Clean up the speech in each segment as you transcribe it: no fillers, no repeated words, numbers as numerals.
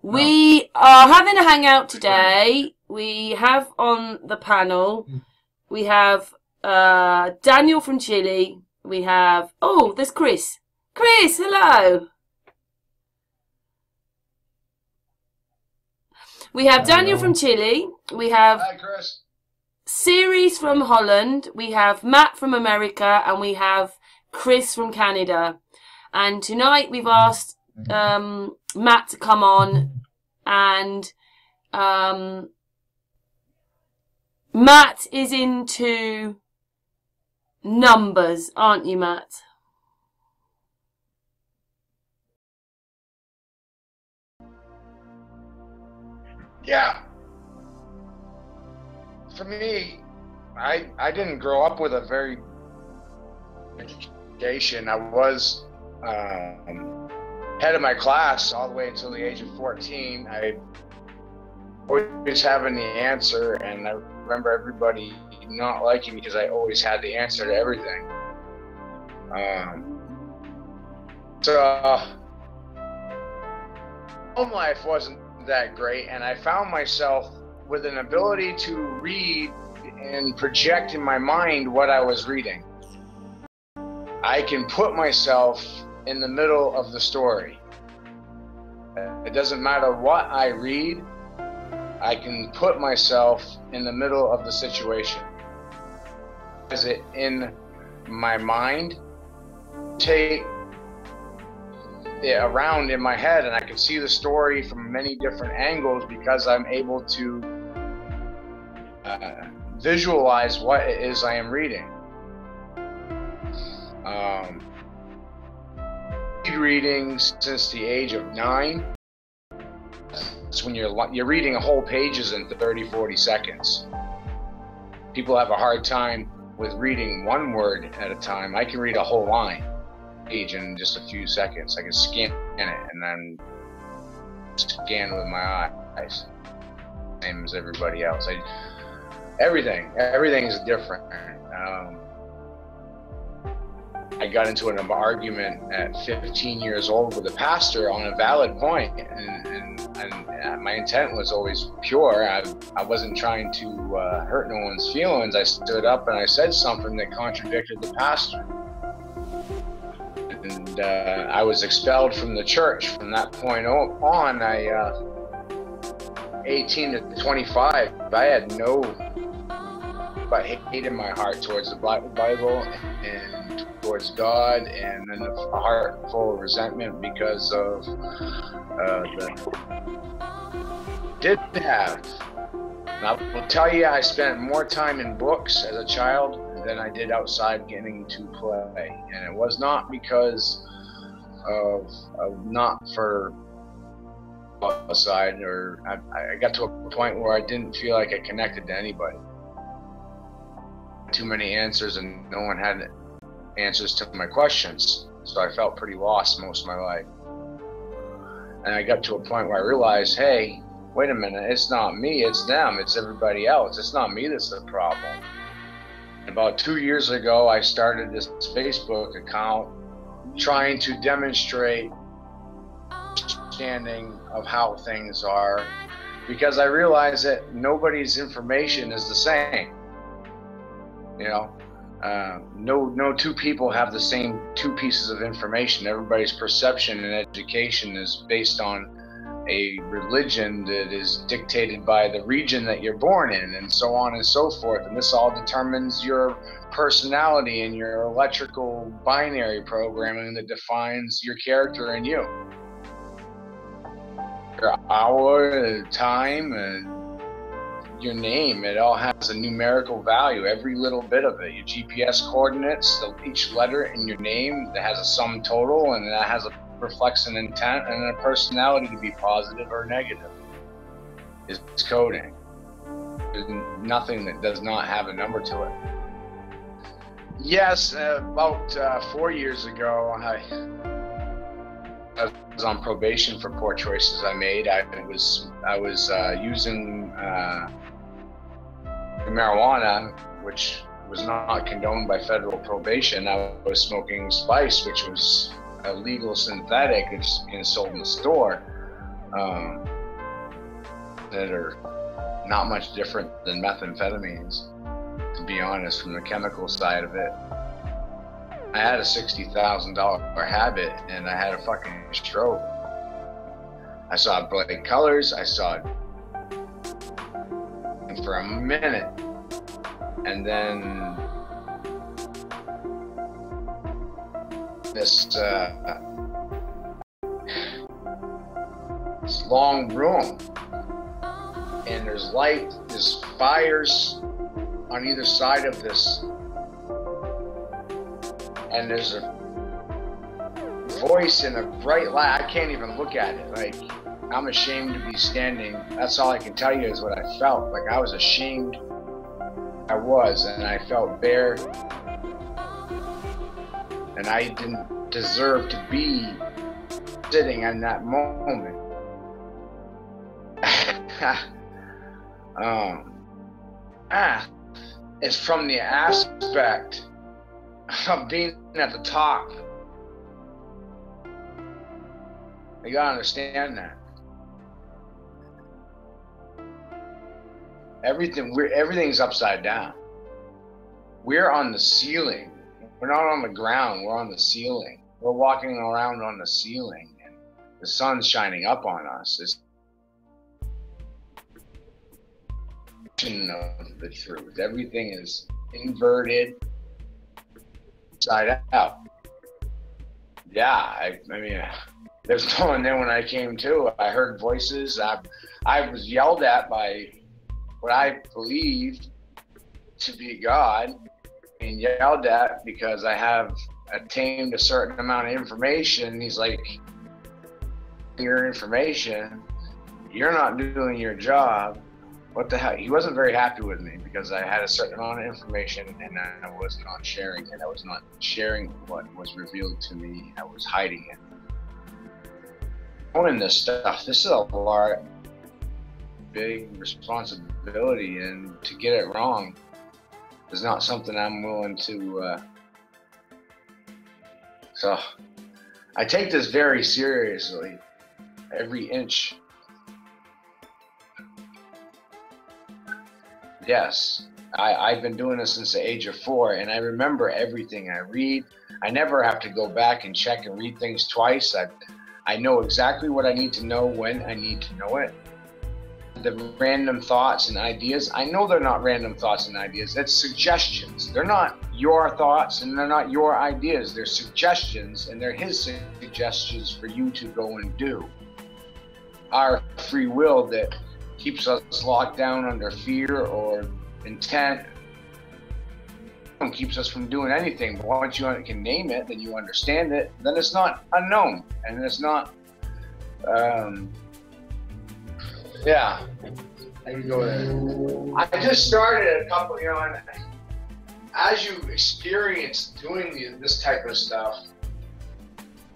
We are having a hangout today. We have on the panel, we have Daniel from Chile. We have, oh, there's Chris. Chris, hello. We have Daniel from Chile. We have Hi, Chris. Ceres from Holland. We have Matt from America. And we have Chris from Canada. And tonight we've asked Matt to come on. And Matt is into numbers, aren't you, Matt? Yeah. For me, I didn't grow up with a very education. I was head of my class all the way until the age of 14. I always having the answer, and I remember everybody not liking me because I always had the answer to everything. So home life wasn't that great, and I found myself with an ability to read and project in my mind what I was reading. I can put myself in the middle of the story. It doesn't matter what I read, I can put myself in the middle of the situation. Is it in my mind? Take it around in my head, and I can see the story from many different angles because I'm able to visualize what it is I am reading. Reading since the age of 9. That's when you're reading a whole pages in 30-40 seconds. People have a hard time with reading one word at a time. I can read a whole line page in just a few seconds. I can scan it and then scan with my eyes, same as everybody else. Everything is different. I got into an argument at 15 years old with a pastor on a valid point, and my intent was always pure. I wasn't trying to hurt no one's feelings. I stood up and I said something that contradicted the pastor. And I was expelled from the church from that point on. 18 to 25, I had no but hate in my heart towards the Bible and towards God, and then a heart full of resentment because of did have. And I will tell you, I spent more time in books as a child than I did outside getting to play, and it was not because of not for outside, or I got to a point where I didn't feel like I connected to anybody. Too many answers, and no one had answers to my questions, so I felt pretty lost most of my life. And I got to a point where I realized, hey, wait a minute, it's not me, it's them, it's everybody else. It's not me that's the problem. About 2 years ago, I started this Facebook account trying to demonstrate understanding of how things are, because I realized that nobody's information is the same. You know, no two people have the same two pieces of information. Everybody's perception and education is based on a religion that is dictated by the region that you're born in, and so on and so forth. And this all determines your personality and your electrical binary programming that defines your character and you. Your hour, time, and your name, it all has a numerical value, every little bit of it. Your GPS coordinates, each letter in your name that has a sum total, and that reflects an intent and a personality to be positive or negative. It's coding. There's nothing that does not have a number to it. Yes, about 4 years ago, I was on probation for poor choices I made. I was using marijuana, which was not condoned by federal probation. I was smoking spice, which was a legal synthetic and sold in the store. that are not much different than methamphetamines, to be honest, from the chemical side of it. I had a $60,000 habit and I had a fucking stroke. I saw bright colors, I saw it for a minute, and then this long room, and there's light, there's fires on either side of this, and there's a voice and a bright light. I can't even look at it. Like, I'm ashamed to be standing. That's all I can tell you is what I felt. Like, I was ashamed. I was, and I felt bare, and I didn't deserve to be sitting in that moment. It's from the aspect of being at the top. You gotta understand that. Everything's upside down. We're on the ceiling. We're not on the ground, we're on the ceiling. We're walking around on the ceiling, and the sun's shining up on us. It's of the truth. Everything is inverted, inside out. Yeah, I mean, there's no one there when I came to. I heard voices. I was yelled at by what I believed to be God, and yelled at because I have attained a certain amount of information. He's like, your information, you're not doing your job. What the hell? He wasn't very happy with me because I had a certain amount of information and I was not sharing it. I was not sharing what was revealed to me. I was hiding it. Owning this stuff, this is a large, big responsibility, and to get it wrong is not something I'm willing to. So I take this very seriously, every inch. Yes, I've been doing this since the age of 4, and I remember everything I read. I never have to go back and check and read things twice. I know exactly what I need to know when I need to know it. The random thoughts and ideas, I know they're not random thoughts and ideas. It's suggestions. They're not your thoughts and they're not your ideas. They're suggestions, and they're his suggestions for you to go and do. Our free will that keeps us locked down under fear or intent keeps us from doing anything. But once you can name it, then you understand it, then it's not unknown, and it's not yeah, I can go there. I just started a couple, and as you experience doing this type of stuff,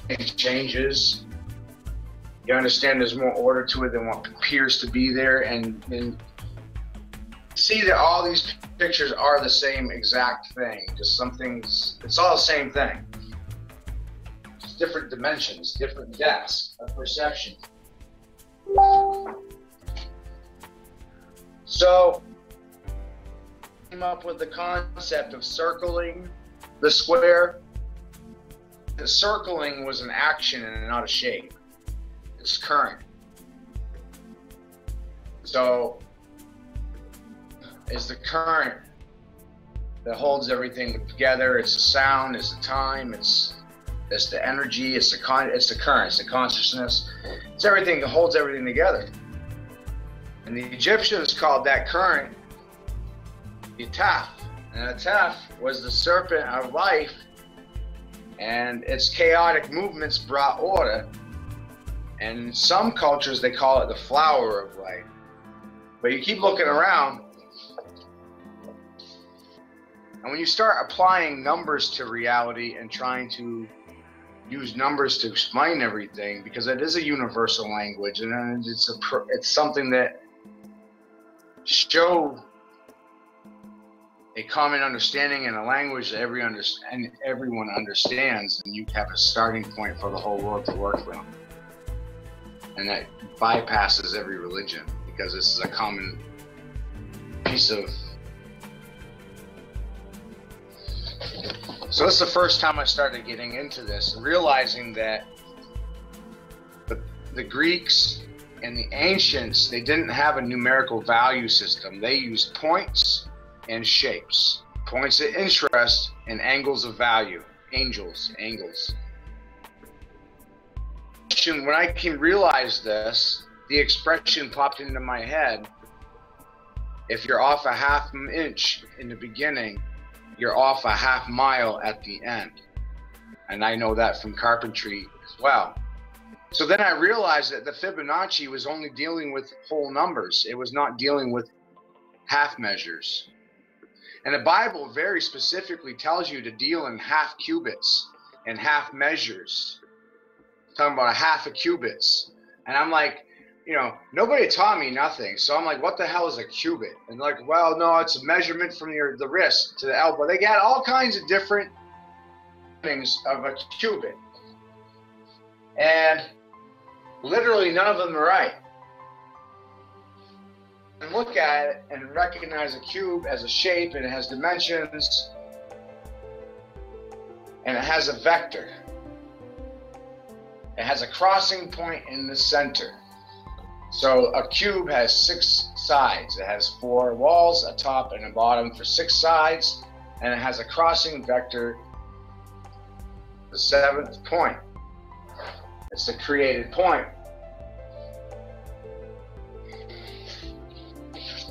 it changes. You understand there's more order to it than what appears to be there, and see that all these pictures are the same exact thing. Just some things, it's all the same thing. Just different dimensions, different depths of perception. So, I came up with the concept of circling the square. The circling was an action and not a shape. It's current. So, it's the current that holds everything together. It's the sound, it's the time, it's the energy, it's the current, it's the consciousness. It's everything that holds everything together. And the Egyptians called that current the Taf. And the Taf was the serpent of life, and its chaotic movements brought order. And in some cultures, they call it the flower of life. But you keep looking around, and when you start applying numbers to reality and trying to use numbers to explain everything, because it is a universal language, and it's something that show a common understanding and a language that everyone understands, and you have a starting point for the whole world to work from. And that bypasses every religion, because this is a common piece of... So this is the first time I started getting into this, realizing that the Greeks and the ancients, they didn't have a numerical value system. They used points and shapes. Points of interest and angles of value. Angles. When I can realize this, the expression popped into my head: if you're off a half inch in the beginning, you're off a half mile at the end. And I know that from carpentry as well. So then I realized that the Fibonacci was only dealing with whole numbers. It was not dealing with half measures. And the Bible very specifically tells you to deal in half cubits and half measures. Talking about a half a cubits. And I'm like, you know, nobody taught me nothing. So I'm like, what the hell is a cubit? And like, well, no, it's a measurement from the wrist to the elbow. They got all kinds of different things of a cubit. And literally none of them are right. And look at it and recognize a cube as a shape, and it has dimensions, and it has a vector. It has a crossing point in the center. So a cube has 6 sides. It has 4 walls, a top and a bottom for 6 sides, and it has a crossing vector, the 7th point. It's the created point.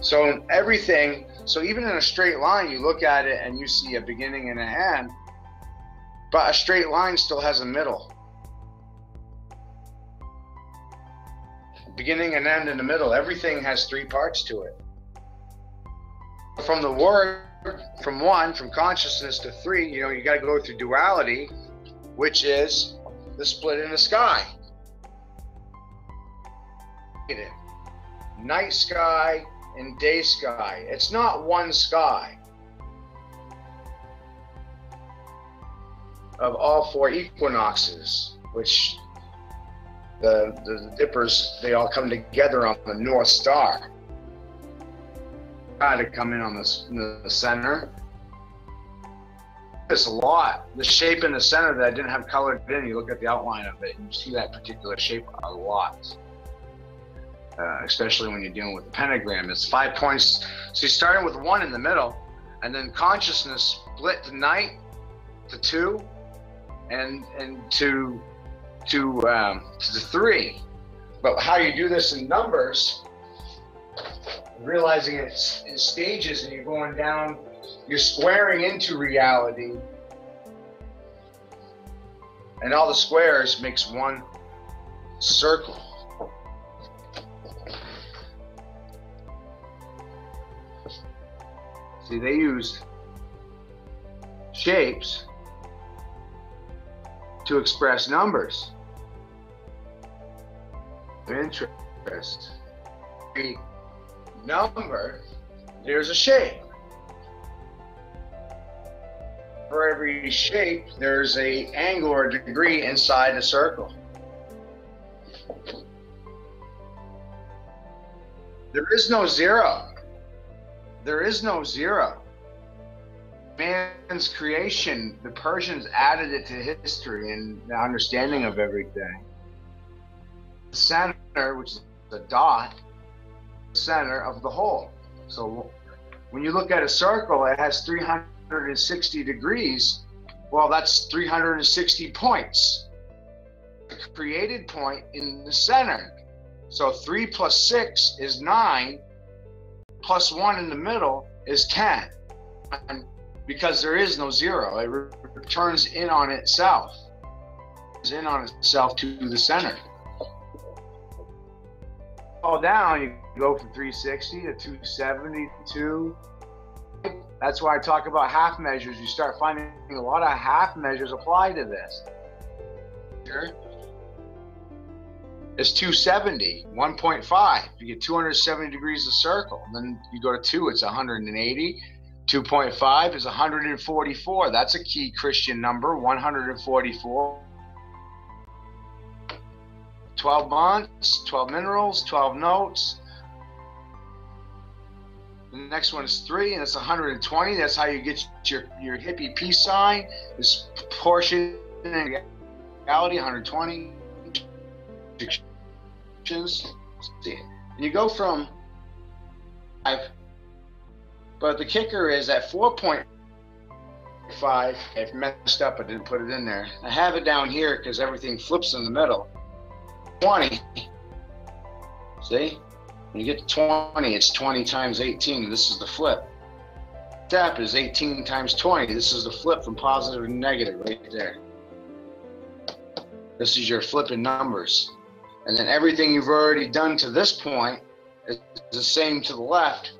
So in everything, so even in a straight line, you look at it and you see a beginning and an end, but a straight line still has a middle. Beginning and end in the middle. Everything has 3 parts to it. From the word, from 1, from consciousness to 3, you know, you got to go through duality, which is the split in the sky. Night sky and day sky. It's not one sky of all 4 equinoxes, which the dippers, they all come together on the North Star. Try to come in on the center. There's a lot. The shape in the center that I didn't have colored in, you look at the outline of it and you see that particular shape a lot. Especially when you're dealing with the pentagram. It's 5 points. So you're starting with 1 in the middle, and then consciousness split the night to 2 and to the 3. But how you do this in numbers, realizing it's in stages, and you're going down, you're squaring into reality, and all the squares makes one circle. See, they used shapes to express numbers. Interest. Every number, there's a shape. For every shape, there's a angle or degree inside the circle. There is no zero. There is no zero. Man's creation, the Persians added it to history and the understanding of everything. The center, which is the dot, the center of the whole. So when you look at a circle, it has 360 degrees. Well, that's 360 points. The created point in the center. So 3 plus 6 is 9. Plus 1 in the middle is 10. And because there is no zero, it returns in on itself. It's in on itself to the center. All down, you go from 360 to 272. That's why I talk about half measures. You start finding a lot of half measures apply to this. Sure. It's 270, 1.5. You get 270 degrees of circle. And then you go to 2, it's 180. 2.5 is 144. That's a key Christian number, 144. 12 months, 12 minerals, 12 notes. The next one is 3, and it's 120. That's how you get your hippie peace sign. This portion in reality, 120. You go from 5, but the kicker is at 4.5. I've messed up. I didn't put it in there. I have it down here because everything flips in the middle. 20. See? When you get to 20, it's 20 times 18. This is the flip. Step is 18 times 20. This is the flip from positive to negative right there. This is your flipping numbers. And then everything you've already done to this point is the same to the left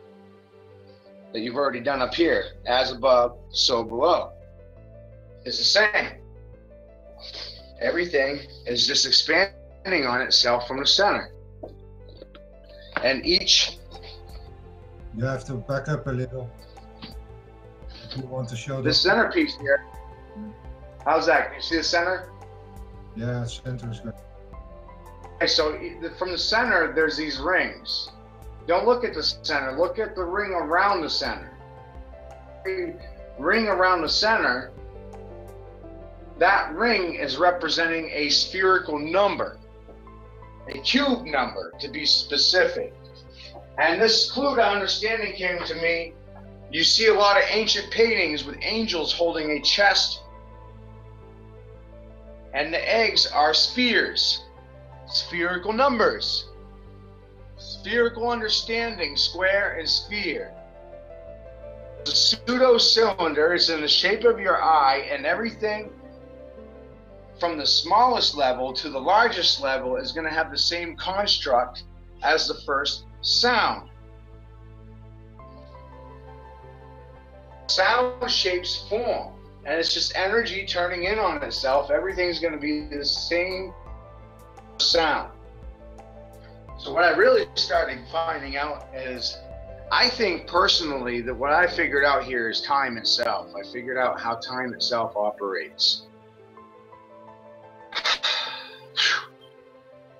that you've already done up here. As above, so below. It's the same. Everything is just expanding on itself from the center. And each... You have to back up a little if you want to show the centerpiece here. How's that? Can you see the center? Yeah, center is good. Okay, so from the center, there's these rings. Don't look at the center. Look at the ring around the center. Ring around the center, that ring is representing a spherical number. A cube number, to be specific. And this clue to understanding came to me. You see a lot of ancient paintings with angels holding a chest. And the eggs are spheres. Spherical numbers. Spherical understanding, square and sphere. The pseudo-cylinder is in the shape of your eye, and everything from the smallest level to the largest level is going to have the same construct as the first sound. Sound shapes form, and it's just energy turning in on itself. Everything's going to be the same sound. So what I really started finding out is, I think personally that what I figured out here is time itself. I figured out how time itself operates.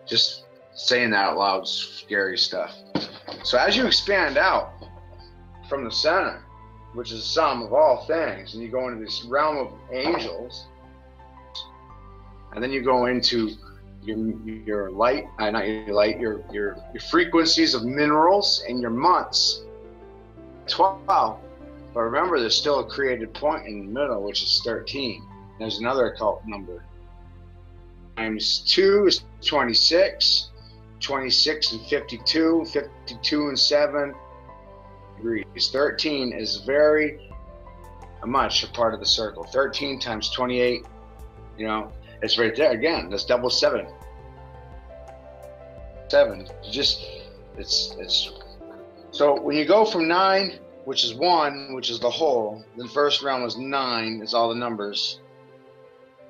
Just saying that out loud is scary stuff. So as you expand out from the center, which is the sum of all things, and you go into this realm of angels, and then you go into your light, not your light, your frequencies of minerals and your months. 12. But remember, there's still a created point in the middle, which is 13. There's another occult number. Times 2 is 26. 26 and 52. 52 and 7 degrees. 13 is very much a part of the circle. 13 times 28, you know, it's right there again. That's double 7. 7. It's so when you go from 9, which is 1, which is the whole, the first round was 9, it's all the numbers.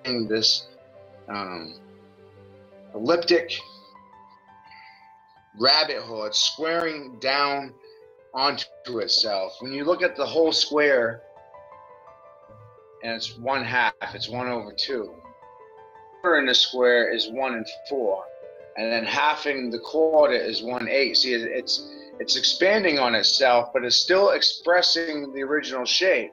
And this elliptic rabbit hole, it's squaring down onto itself. When you look at the whole square, and it's 1/2, it's 1/2. In the square is 1 and 4, and then halving the quarter is 1/8. See, it's expanding on itself, but it's still expressing the original shape,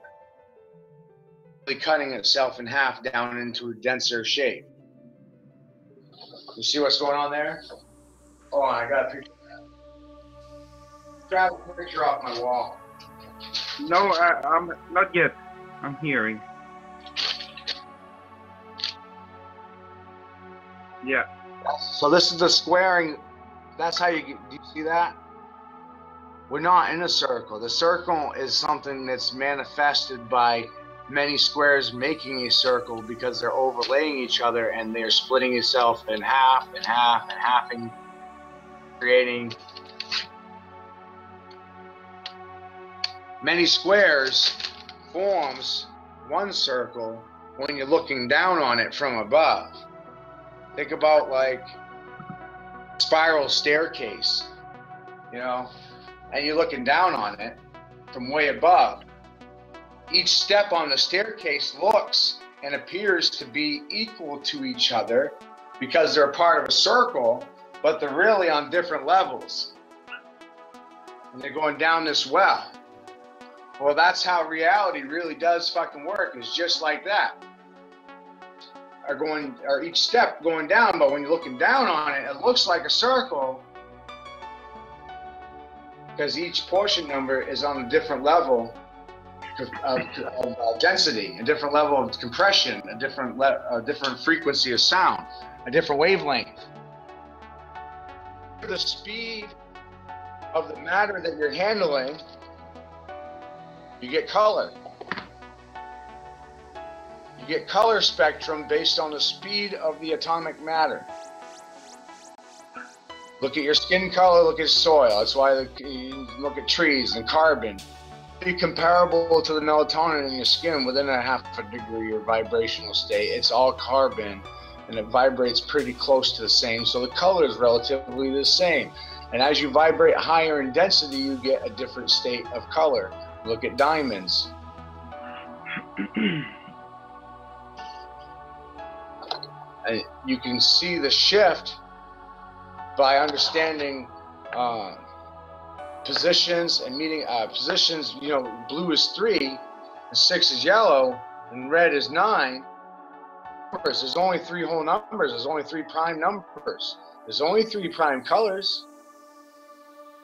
cutting itself in half down into a denser shape. You see what's going on there? Oh, I got a picture of that. Grab a picture off my wall. No, I'm not yet. I'm hearing. Yeah. So this is the squaring. That's how you get, do you see that? We're not in a circle. The circle is something that's manifested by many squares making a circle because they're overlaying each other and they're splitting itself in half and half and halving, creating many squares forms one circle when you're looking down on it from above. Think about like spiral staircase, you know, and you're looking down on it from way above. Each step on the staircase looks and appears to be equal to each other, because they're a part of a circle, but they're really on different levels. And they're going down this well. Well, that's how reality really does fucking work, is just like that. Are each step going down, but when you're looking down on it, it looks like a circle because each portion number is on a different level of density, a different level of compression, a different frequency of sound, a different wavelength. The speed of the matter that you're handling, you get color. You get color spectrum based on the speed of the atomic matter. Look at your skin color, look at soil. That's why you look at trees and carbon. Be comparable to the melatonin in your skin within a half a degree or vibrational state. It's all carbon and it vibrates pretty close to the same. So the color is relatively the same. And as you vibrate higher in density, you get a different state of color. Look at diamonds. And you can see the shift by understanding positions and meeting positions. You know, blue is 3, and 6 is yellow, and red is 9. There's only 3 whole numbers. There's only 3 prime numbers. There's only 3 prime colors.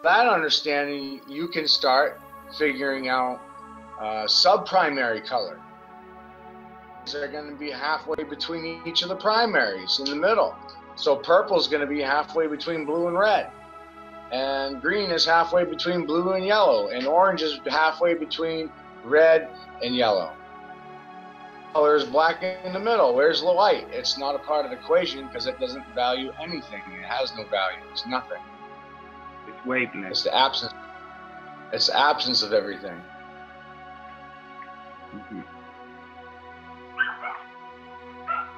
That understanding, you can start figuring out subprimary color. They're going to be halfway between each of the primaries in the middle. So purple is going to be halfway between blue and red, and green is halfway between blue and yellow, and orange is halfway between red and yellow. Color is black in the middle. Where's the white? It's not a part of the equation because it doesn't value anything. It has no value. It's nothing. It's wavelength. It's the absence. It's the absence of everything. Mm-hmm.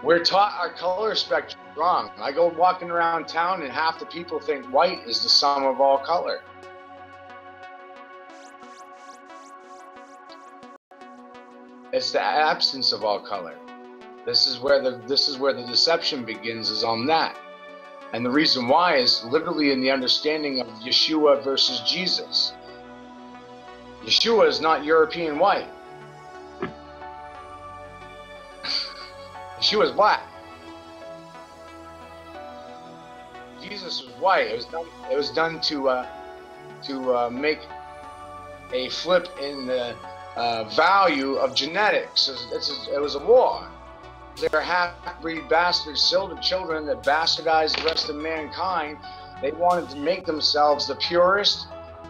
We're taught our color spectrum wrong. I go walking around town and half the people think white is the sum of all color. It's the absence of all color. This is where the deception begins, is on that. And the reason why is literally in the understanding of Yeshua versus Jesus. Yeshua is not European white. She was black. Jesus was white. It was done to make a flip in the value of genetics. It was a war. They were half-breed bastard children that bastardized the rest of mankind. They wanted to make themselves the purest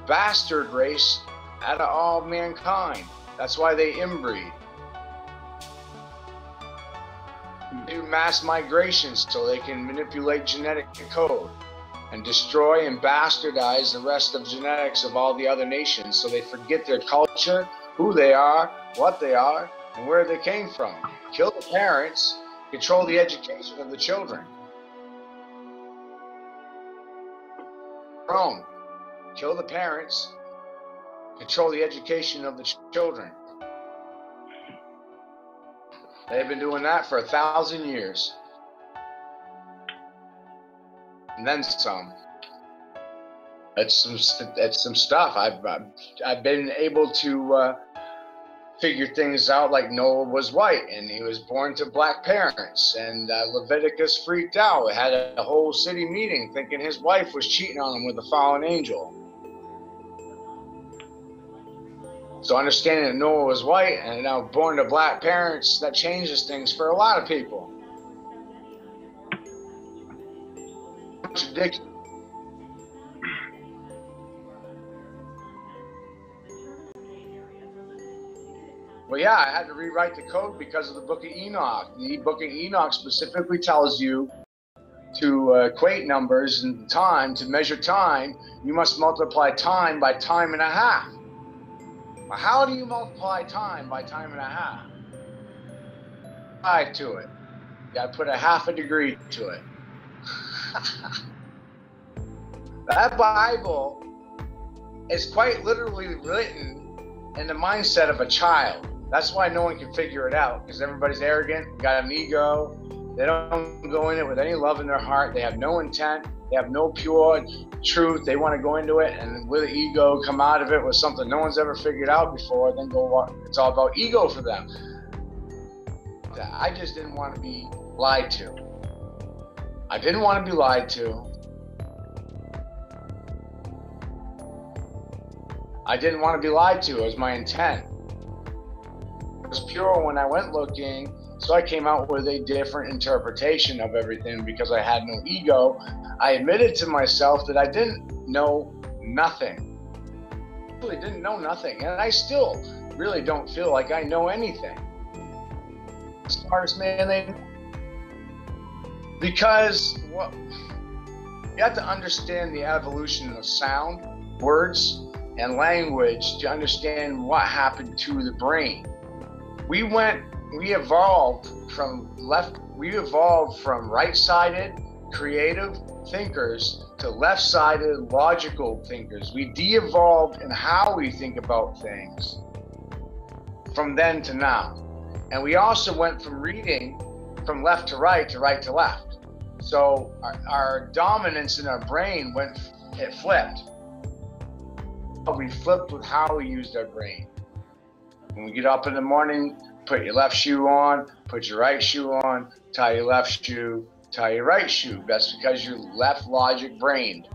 bastard race out of all mankind. That's why they inbreed. Do mass migrations so they can manipulate genetic code and destroy and bastardize the rest of genetics of all the other nations, so they forget their culture, who they are, what they are, and where they came from. Kill the parents, control the education of the children. Rome, kill the parents, control the education of the children. They've been doing that for 1,000 years. And then some. It's some stuff. I've been able to figure things out, like Noah was white and he was born to black parents, and Leviticus freaked out. Had a whole city meeting thinking his wife was cheating on him with a fallen angel. So understanding that Noah was white and now born to black parents, that changes things for a lot of people. Contradiction. Well, yeah, I had to rewrite the code because of the Book of Enoch. The Book of Enoch specifically tells you to equate numbers and time, to measure time, you must multiply time by time and a half. Well, how do you multiply time by time and a half? 5 to it. You gotta put a half a degree to it. That Bible is quite literally written in the mindset of a child. That's why no one can figure it out, because everybody's arrogant, got an ego. They don't go in it with any love in their heart. They have no intent. They have no pure truth. They want to go into it and with ego come out of it with something no one's ever figured out before. Then it's all about ego for them. I just didn't want to be lied to. I didn't want to be lied to. I didn't want to be lied to. It was my intent. It was pure when I went looking. So I came out with a different interpretation of everything because I had no ego. I admitted to myself that I didn't know nothing. I really didn't know nothing. And I still really don't feel like I know anything. The smartest man because you have to understand the evolution of sound, words, and language to understand what happened to the brain. We evolved from right-sided creative thinkers to left-sided logical thinkers. We de-evolved in how we think about things from then to now. And we also went from reading from left to right to right to left. So our dominance in our brain it flipped. We flipped with how we used our brain. When we get up in the morning, put your left shoe on, put your right shoe on, tie your left shoe, tie your right shoe. That's because you're left logic brained.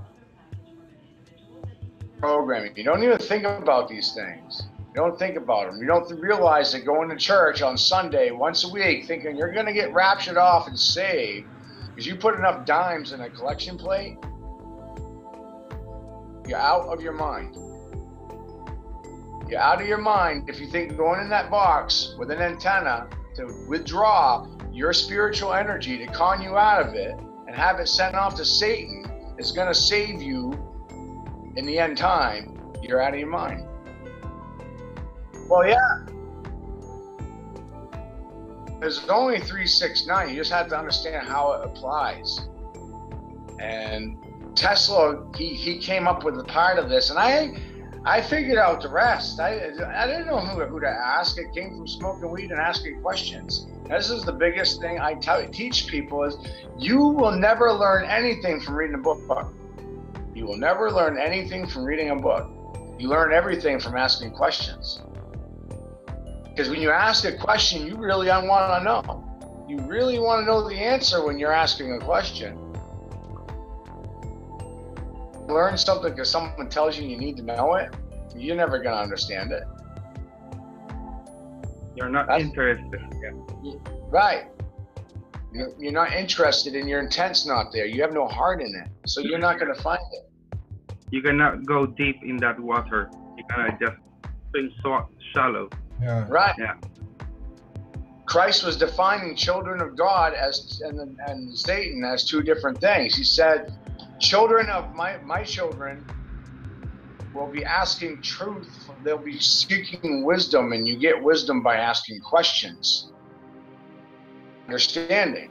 Programming. You don't even think about these things. You don't think about them. You don't realize that going to church on Sunday once a week thinking you're going to get raptured off and saved because you put enough dimes in a collection plate, you're out of your mind. You're out of your mind if you think going in that box with an antenna to withdraw your spiritual energy to con you out of it and have it sent off to Satan is going to save you in the end time. You're out of your mind. Well, yeah. There's only 369. You just have to understand how it applies. And Tesla, he came up with a part of this, and I figured out the rest. I didn't know who to ask. It came from smoking weed and asking questions. This is the biggest thing I teach people is you will never learn anything from reading a book. You will never learn anything from reading a book. You learn everything from asking questions. Because when you ask a question, you really want to know. You really want to know the answer when you're asking a question. Learn something because someone tells you need to know it, you're never going to understand it. You're not interested. Yeah. Right. You're not interested and your intent's not there. You have no heart in it. So you're not going to find it. You cannot go deep in that water. You cannot just swim so shallow. Yeah. Right. Yeah. Christ was defining children of God and Satan as two different things. He said, children of my children will be asking truth. They'll be seeking wisdom, and you get wisdom by asking questions. Understanding.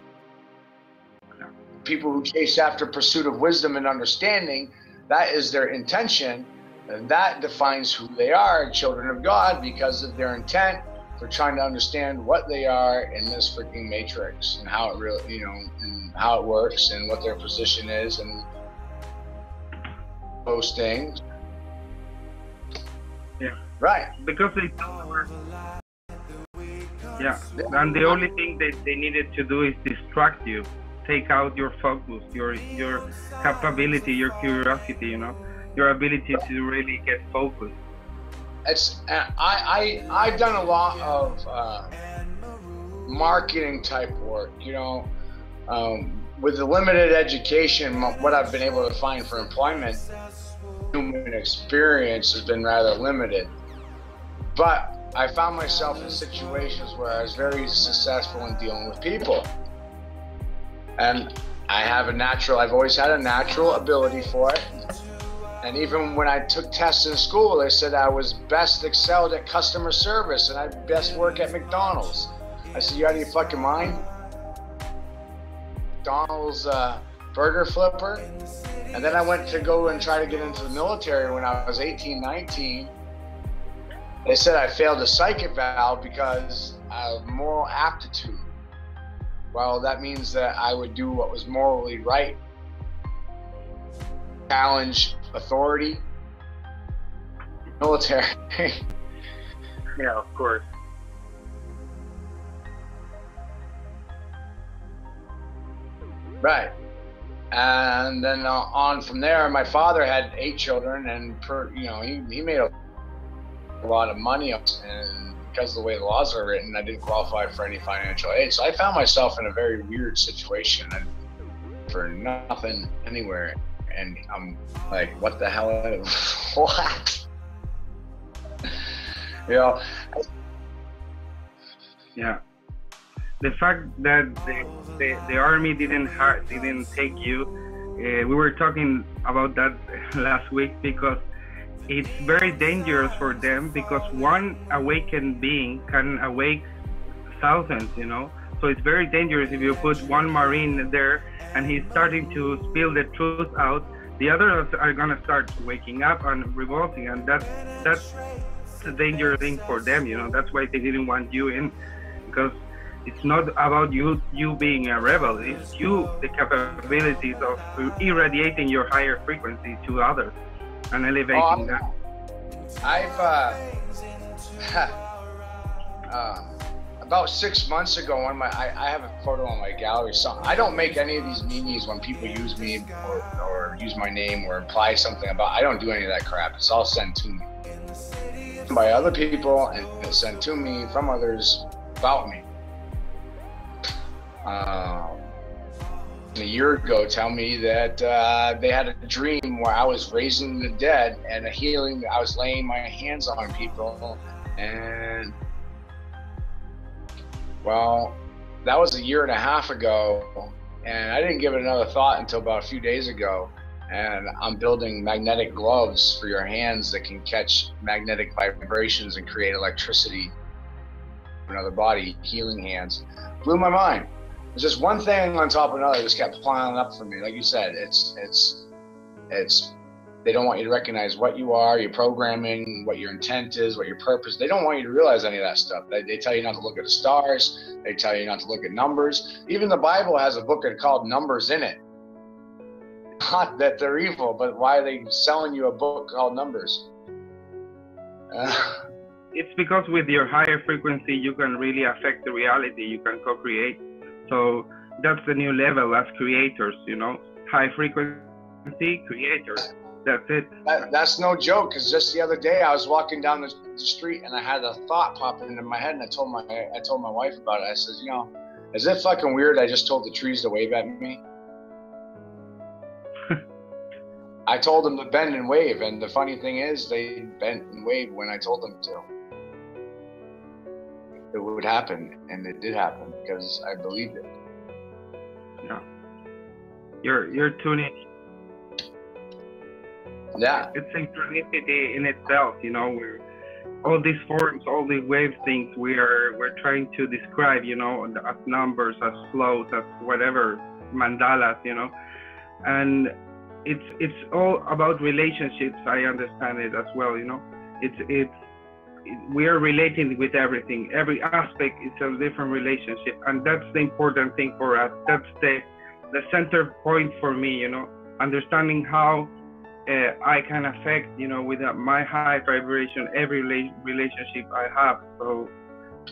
People who chase after pursuit of wisdom and understanding, that is their intention, and that defines who they are, children of God, because of their intent for trying to understand what they are in this freaking matrix and how it really, and how it works and what their position is and those things. Yeah. Right. Because they don't work. Yeah. And the only thing that they needed to do is distract you, take out your focus, your capability, your curiosity, your ability to really get focused. I've done a lot of marketing type work, with the limited education, what I've been able to find for employment, human experience has been rather limited. But I found myself in situations where I was very successful in dealing with people. And I've always had a natural ability for it. And even when I took tests in school, they said I was best excelled at customer service and I'd best work at McDonald's. I said, you out of your fucking mind? McDonald's burger flipper. And then I went to go and try to get into the military when I was 18, 19. They said I failed a psych eval because of moral aptitude. Well, that means that I would do what was morally right, challenge authority, military. Yeah, of course. Right. And then on from there, my father had 8 children, and he made a lot of money, and because of the way the laws are written, I didn't qualify for any financial aid. So I found myself in a very weird situation, and for nothing anywhere, and I'm like, what the hell? What? You know? Yeah. The fact that the army didn't take you, we were talking about that last week, because it's very dangerous for them, because one awakened being can awake thousands, you know. So it's very dangerous if you put one Marine there and he's starting to spill the truth out. The others are gonna start waking up and revolting, and that's a dangerous thing for them, you know. That's why they didn't want you in, because it's not about you being a rebel. It's you, the capabilities of irradiating your higher frequency to others and elevating that. I've about 6 months ago, I have a photo on my gallery. So I don't make any of these memes when people use me or use my name or imply something about. I don't do any of that crap. It's all sent to me by other people, and it's sent to me from others about me. A year ago, tell me that they had a dream where I was raising the dead and a healing. I was laying my hands on people, and well, that was a year and a half ago, and I didn't give it another thought until about a few days ago. And I'm building magnetic gloves for your hands that can catch magnetic vibrations and create electricity for another body. Healing hands. Blew my mind. It's just one thing on top of another just kept piling up for me. Like you said, it's they don't want you to recognize what you are, your programming, what your intent is, what your purpose. They don't want you to realize any of that stuff. They tell you not to look at the stars. They tell you not to look at numbers. Even the Bible has a book called Numbers in it. Not that they're evil, but why are they selling you a book called Numbers? It's because with your higher frequency, you can really affect the reality. You can co-create. So that's the new level as creators, you know, high frequency creators. That's it. That's no joke, because just the other day I was walking down the street and I had a thought pop into my head, and I told my wife about it. I said, you know, is it fucking weird I just told the trees to wave at me? I told them to bend and wave, and the funny thing is they bent and waved when I told them to. It would happen, and it did happen because I believed it. Yeah. You're tuning. Yeah. It's synchronicity in itself, you know. All these forms, all these wave things we're trying to describe, you know, as numbers, as flows, as whatever, mandalas, you know. And it's all about relationships. I understand it as well, you know. We are relating with everything. Every aspect is a different relationship, and that's the important thing for us. That's the center point for me, you know. Understanding how I can affect, you know, with my high vibration, every relationship I have. So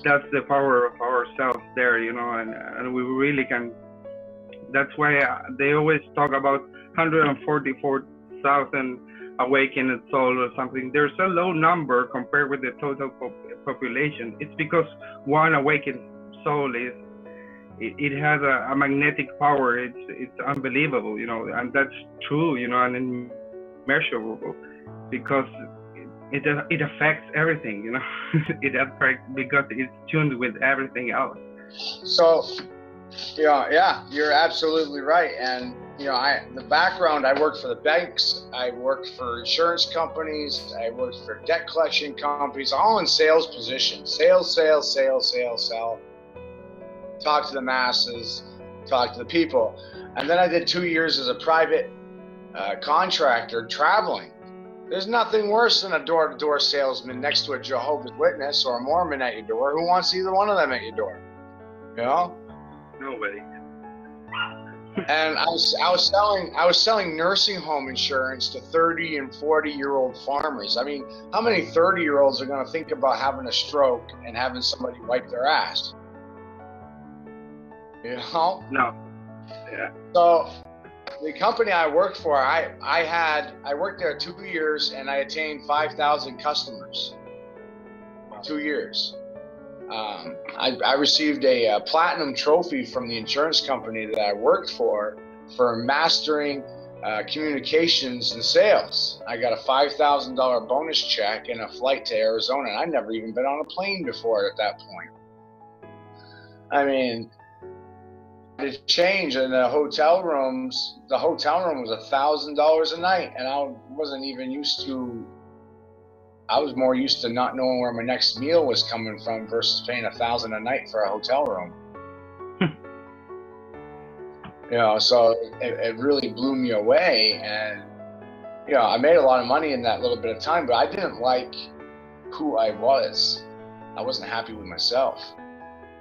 that's the power of ourselves there, you know, and we really can. That's why they always talk about 144,000 awakened soul or something. There's a low number compared with the total population. It's because one awakened soul it has a magnetic power. It's unbelievable, you know, and that's true, you know, and immeasurable, because it affects everything, you know. It affects because it's tuned with everything else. So yeah, you're absolutely right. And you know, the background, I worked for the banks, I worked for insurance companies, I worked for debt collection companies, all in sales positions. Sales. Talk to the masses, talk to the people. And then I did 2 years as a private contractor traveling. There's nothing worse than a door-to-door salesman next to a Jehovah's Witness or a Mormon at your door. Who wants either one of them at your door? You know? Nobody. And I was selling nursing home insurance to 30 and 40-year-old farmers. I mean, how many 30-year-olds are going to think about having a stroke and having somebody wipe their ass? You know? No. Yeah. So the company I worked for, I worked there 2 years and I attained 5,000 customers. 2 years. I received a platinum trophy from the insurance company that I worked for mastering communications and sales. I got a $5,000 bonus check and a flight to Arizona. And I'd never even been on a plane before at that point. I mean, it changed in the hotel rooms. The hotel room was $1,000 a night, and I wasn't even used to. I was more used to not knowing where my next meal was coming from versus paying $1,000 a night for a hotel room. You know, so it really blew me away, and you know, I made a lot of money in that little bit of time, but I didn't like who I was. I wasn't happy with myself.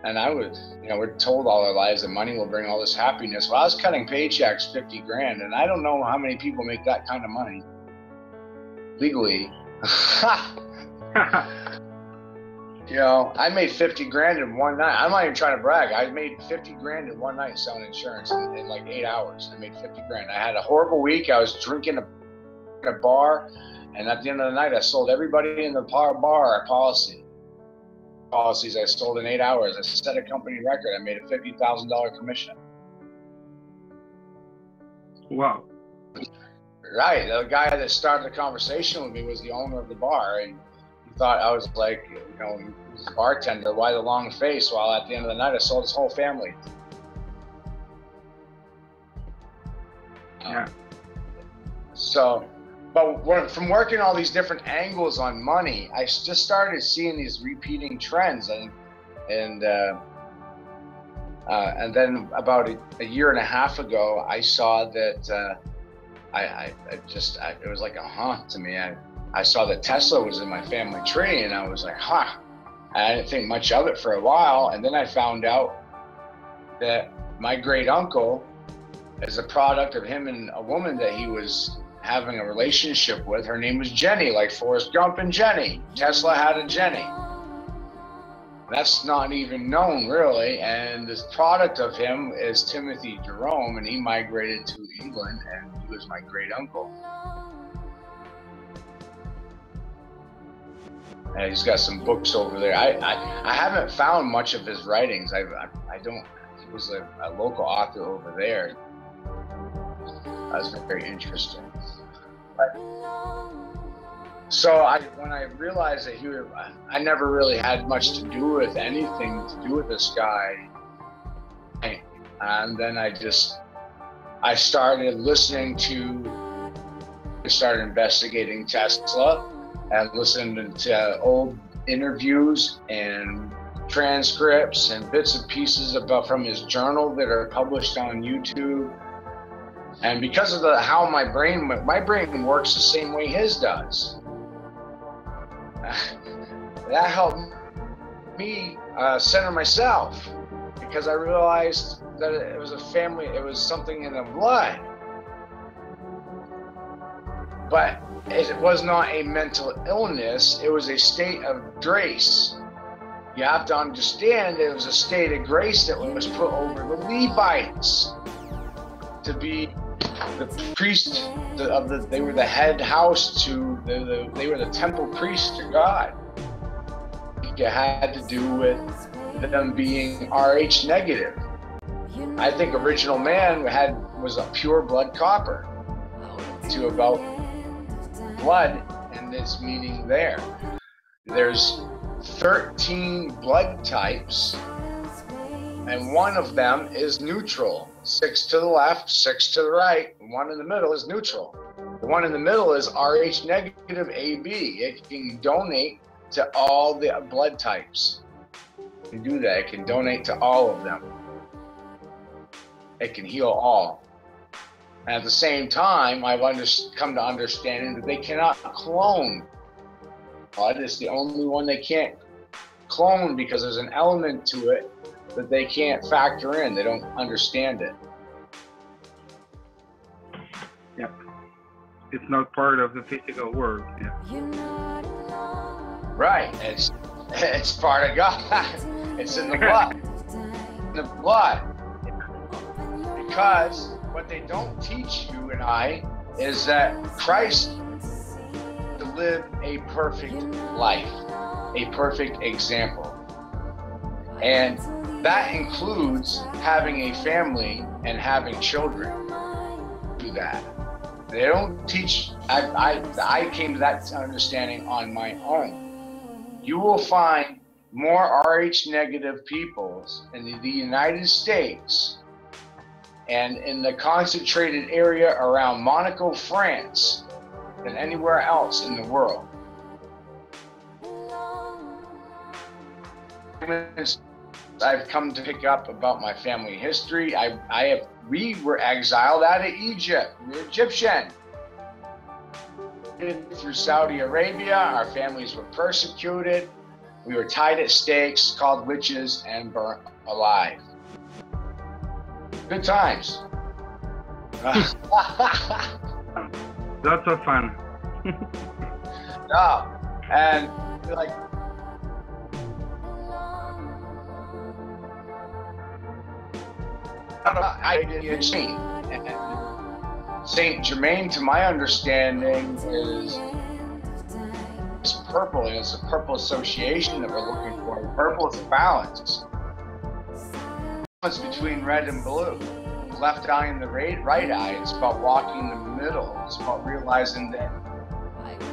And I was, you know, we're told all our lives that money will bring all this happiness. Well, I was cutting paychecks 50 grand, and I don't know how many people make that kind of money legally. You know, I made 50 grand in one night. I'm not even trying to brag. I made 50 grand in one night selling insurance in like 8 hours. I made 50 grand. I had a horrible week. I was drinking at a bar, and at the end of the night, I sold everybody in the bar a policies I sold in 8 hours. I set a company record. I made a $50,000 commission. Wow. Right. The guy that started the conversation with me was the owner of the bar, and he thought I was like, you know, he was a bartender. Why the long face? While at the end of the night, I sold his whole family. Yeah. So, but from working all these different angles on money, I just started seeing these repeating trends, and then about a year and a half ago, I saw that it was like a to me. I saw that Tesla was in my family tree, and I was like, I didn't think much of it for a while, and then I found out that my great uncle is a product of him and a woman that he was having a relationship with. Her name was Jenny, like Forrest Gump and Jenny. Tesla had a Jenny. That's not even known, really. And this product of him is Timothy Jarome, and he migrated to England, and he was my great uncle. And he's got some books over there. I haven't found much of his writings. I don't. He was a local author over there. That was very interesting. So when I realized that I never really had much to do with anything to do with this guy, and then I started started investigating Tesla, and listened to old interviews and transcripts and bits and pieces from his journal that are published on YouTube. And because of how my brain works the same way his does, that helped me center myself, because I realized that it was it was something in the blood. But it was not a mental illness, it was a state of grace. You have to understand it was a state of grace that was put over the Levites to be the priest they were the head house they were the temple priest to God. It had to do with them being RH negative. I think original man was a pure blood copper to about blood, and its meaning there. There's 13 blood types, and one of them is neutral. 6 to the left, 6 to the right, 1 in the middle is neutral. The one in the middle is RH negative AB. It can donate to all the blood types. It can do that. It can donate to all of them. It can heal all. And at the same time, I've come to understanding that they cannot clone blood. It's the only one they can't clone, because there's an element to it that they can't factor in. They don't understand it. Yeah. It's not part of the physical world. Yeah. Right. It's part of God. It's in the blood. In the blood. Because what they don't teach you and I is that Christ to live a perfect life, a perfect example. And that includes having a family and having children. Do that. They don't teach. I came to that understanding on my own. You will find more Rh negative peoples in the United States and in the concentrated area around Monaco, France, than anywhere else in the world. I've come to pick up about my family history. We were exiled out of Egypt. We were Egyptian. Through Saudi Arabia, our families were persecuted. We were tied at stakes, called witches, and burnt alive. Good times. Lots of fun. No, and like. I did Saint. Saint Germain, to my understanding, is purple, and it's a purple association that we're looking for. Purple is balance. Balance between red and blue. Left eye and the right eye. It's about walking in the middle. It's about realizing that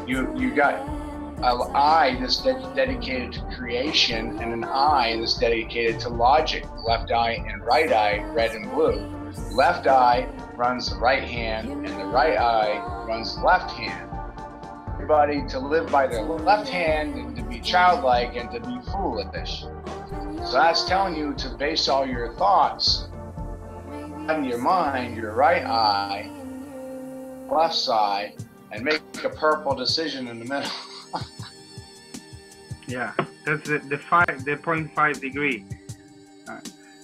you got an eye that's dedicated to creation and an eye that's dedicated to logic. Left eye and right eye, red and blue. Left eye runs the right hand and the right eye runs the left hand. Everybody to live by their left hand and to be childlike and to be foolish. So that's telling you to base all your thoughts on your mind, your right eye, left side, and make a purple decision in the middle. Yeah, that's the 0.5 degree.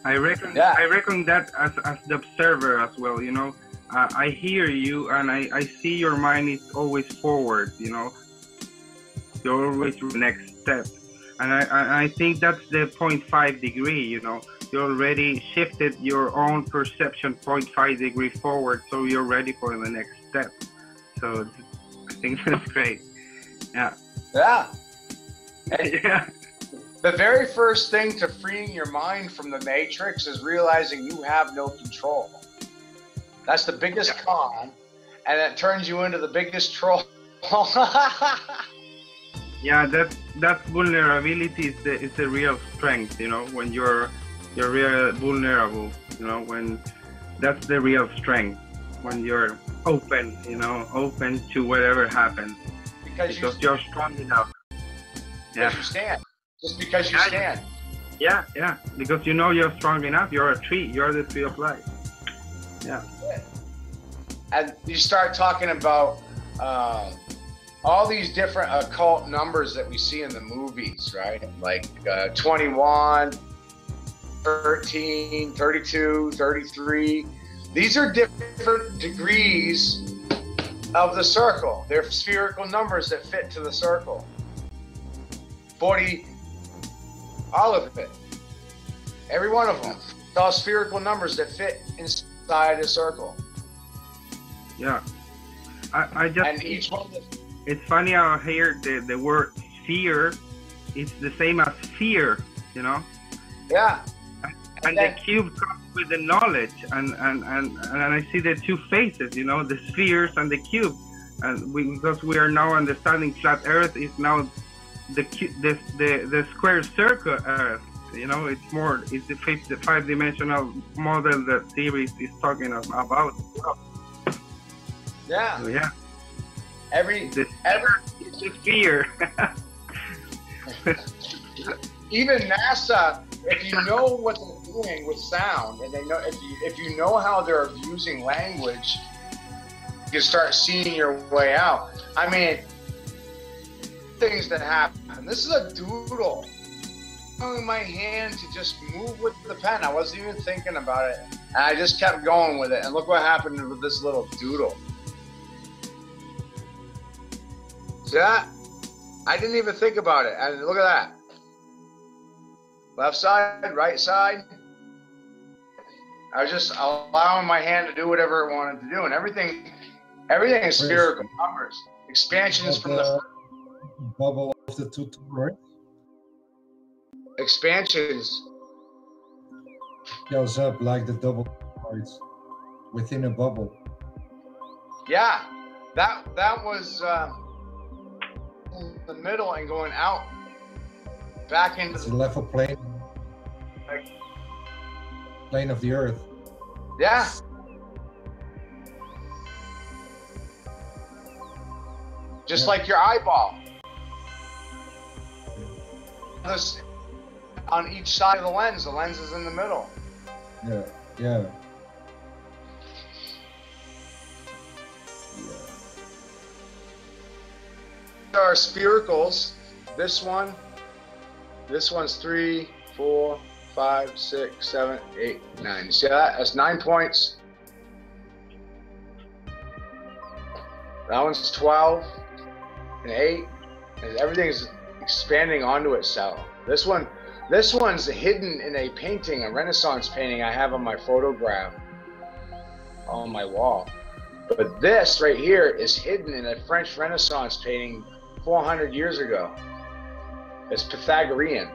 I reckon that as the observer as well. You know, I hear you and I see your mind is always forward. You know, you're always the next step, and I think that's the 0.5 degree. You know, you already shifted your own perception 0.5 degree forward, so you're ready for the next step. So I think that's great. Yeah. Yeah. Yeah. The very first thing to freeing your mind from the matrix is realizing you have no control. That's the biggest con, and it turns you into the biggest troll. Yeah, that vulnerability is the real strength. You know, when you're real vulnerable. You know, when that's the real strength. When you're open, you know, open to whatever happens. Because you're strong enough. Yeah. You stand. Just because you stand. Yeah, yeah. Because you know you're strong enough. You're a tree. You're the tree of life. Yeah. And you start talking about all these different occult numbers that we see in the movies, right? Like 21, 13, 32, 33. These are different degrees of the circle. They're spherical numbers that fit to the circle. 40, all of it. Every one of them. It's all spherical numbers that fit inside a circle. Yeah. I just... And each one... It's funny how here the word sphere is the same as fear, you know? Yeah. And the cube comes with the knowledge, and I see the two faces, you know, the spheres and the cube. And because we are now understanding flat Earth is now the square circle Earth. You know, it's the five-dimensional model that series is talking about. Yeah. So, yeah. The sphere. Even NASA, if you know what they're doing with sound, and they know if you know how they're abusing language, you can start seeing your way out. I mean, things that happen. This is a doodle. allowing my hand to just move with the pen. I wasn't even thinking about it. And I just kept going with it. And look what happened with this little doodle. See that? I didn't even think about it. And look at that. Left side, right side. I was just allowing my hand to do whatever it wanted to do. And everything is spherical numbers. Expansions from the bubble of the two, right? Expansions. Goes up like the double cards within a bubble. Yeah, that was in the middle and going out back into the level plane of the earth. Yeah. Just like your eyeball. This on each side of the lens is in the middle. Yeah, yeah. There are sphericals. This one's 3, 4, 5, 6, 7, 8, 9. You see that? That's 9 points. That one's 12 and 8. And everything's expanding onto itself. This one's hidden in a painting, a Renaissance painting I have on my photograph on my wall. But this right here is hidden in a French Renaissance painting 400 years ago. It's Pythagorean.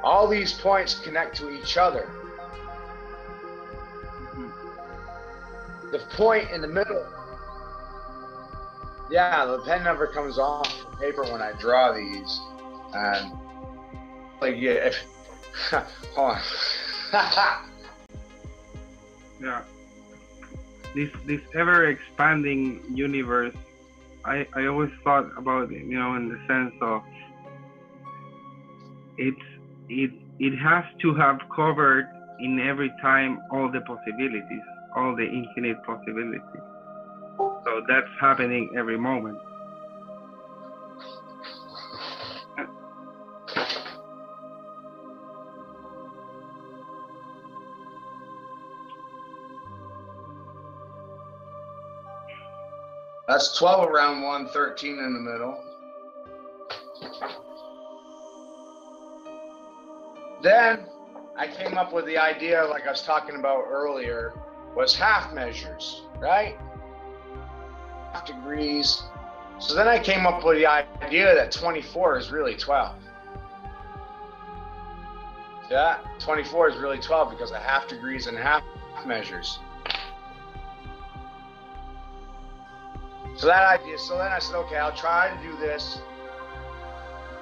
All these points connect to each other. The point in the middle. Yeah, the pen never comes off the paper when I draw these. And like, yeah, hold on. Yeah. This ever expanding universe, I always thought about it, in the sense of it has to have covered in every time all the possibilities, all the infinite possibilities. So that's happening every moment. That's 12 around 1, 13 in the middle. Then I came up with the idea, like I was talking about earlier, was half measures, right? Half degrees. So then I came up with the idea that 24 is really 12. Yeah, 24 is really 12 because of half degrees and half measures. So that idea, so then I said, okay, I'll try to do this.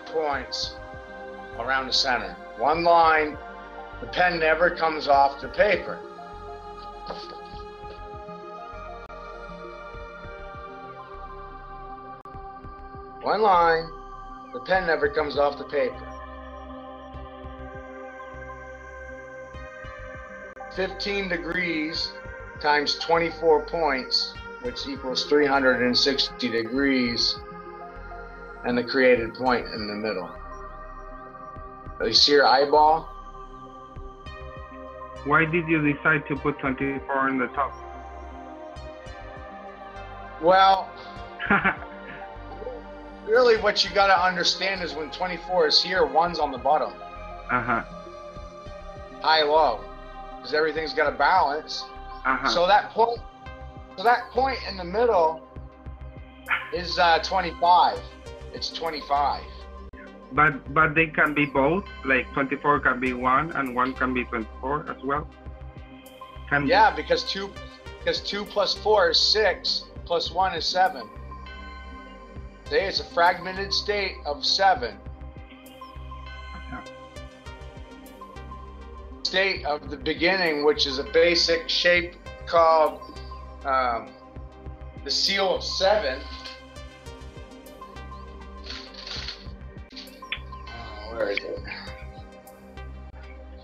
Points around the center. One line, the pen never comes off the paper. One line, the pen never comes off the paper. 15 degrees times 24 points, which equals 360 degrees, and the created point in the middle. You see your eyeball? Why did you decide to put 24 on the top? Well, really what you got to understand is when 24 is here, 1's on the bottom. Uh-huh. High, low. Because everything's got a balance. Uh-huh. So that point in the middle is 25. It's 25. But they can be both, like 24 can be 1 and 1 can be 24 as well. Yeah, because 2 plus 4 is 6, plus 1 is 7. See, it's a fragmented state of 7. State of the beginning, which is a basic shape called the seal of 7. Where is it?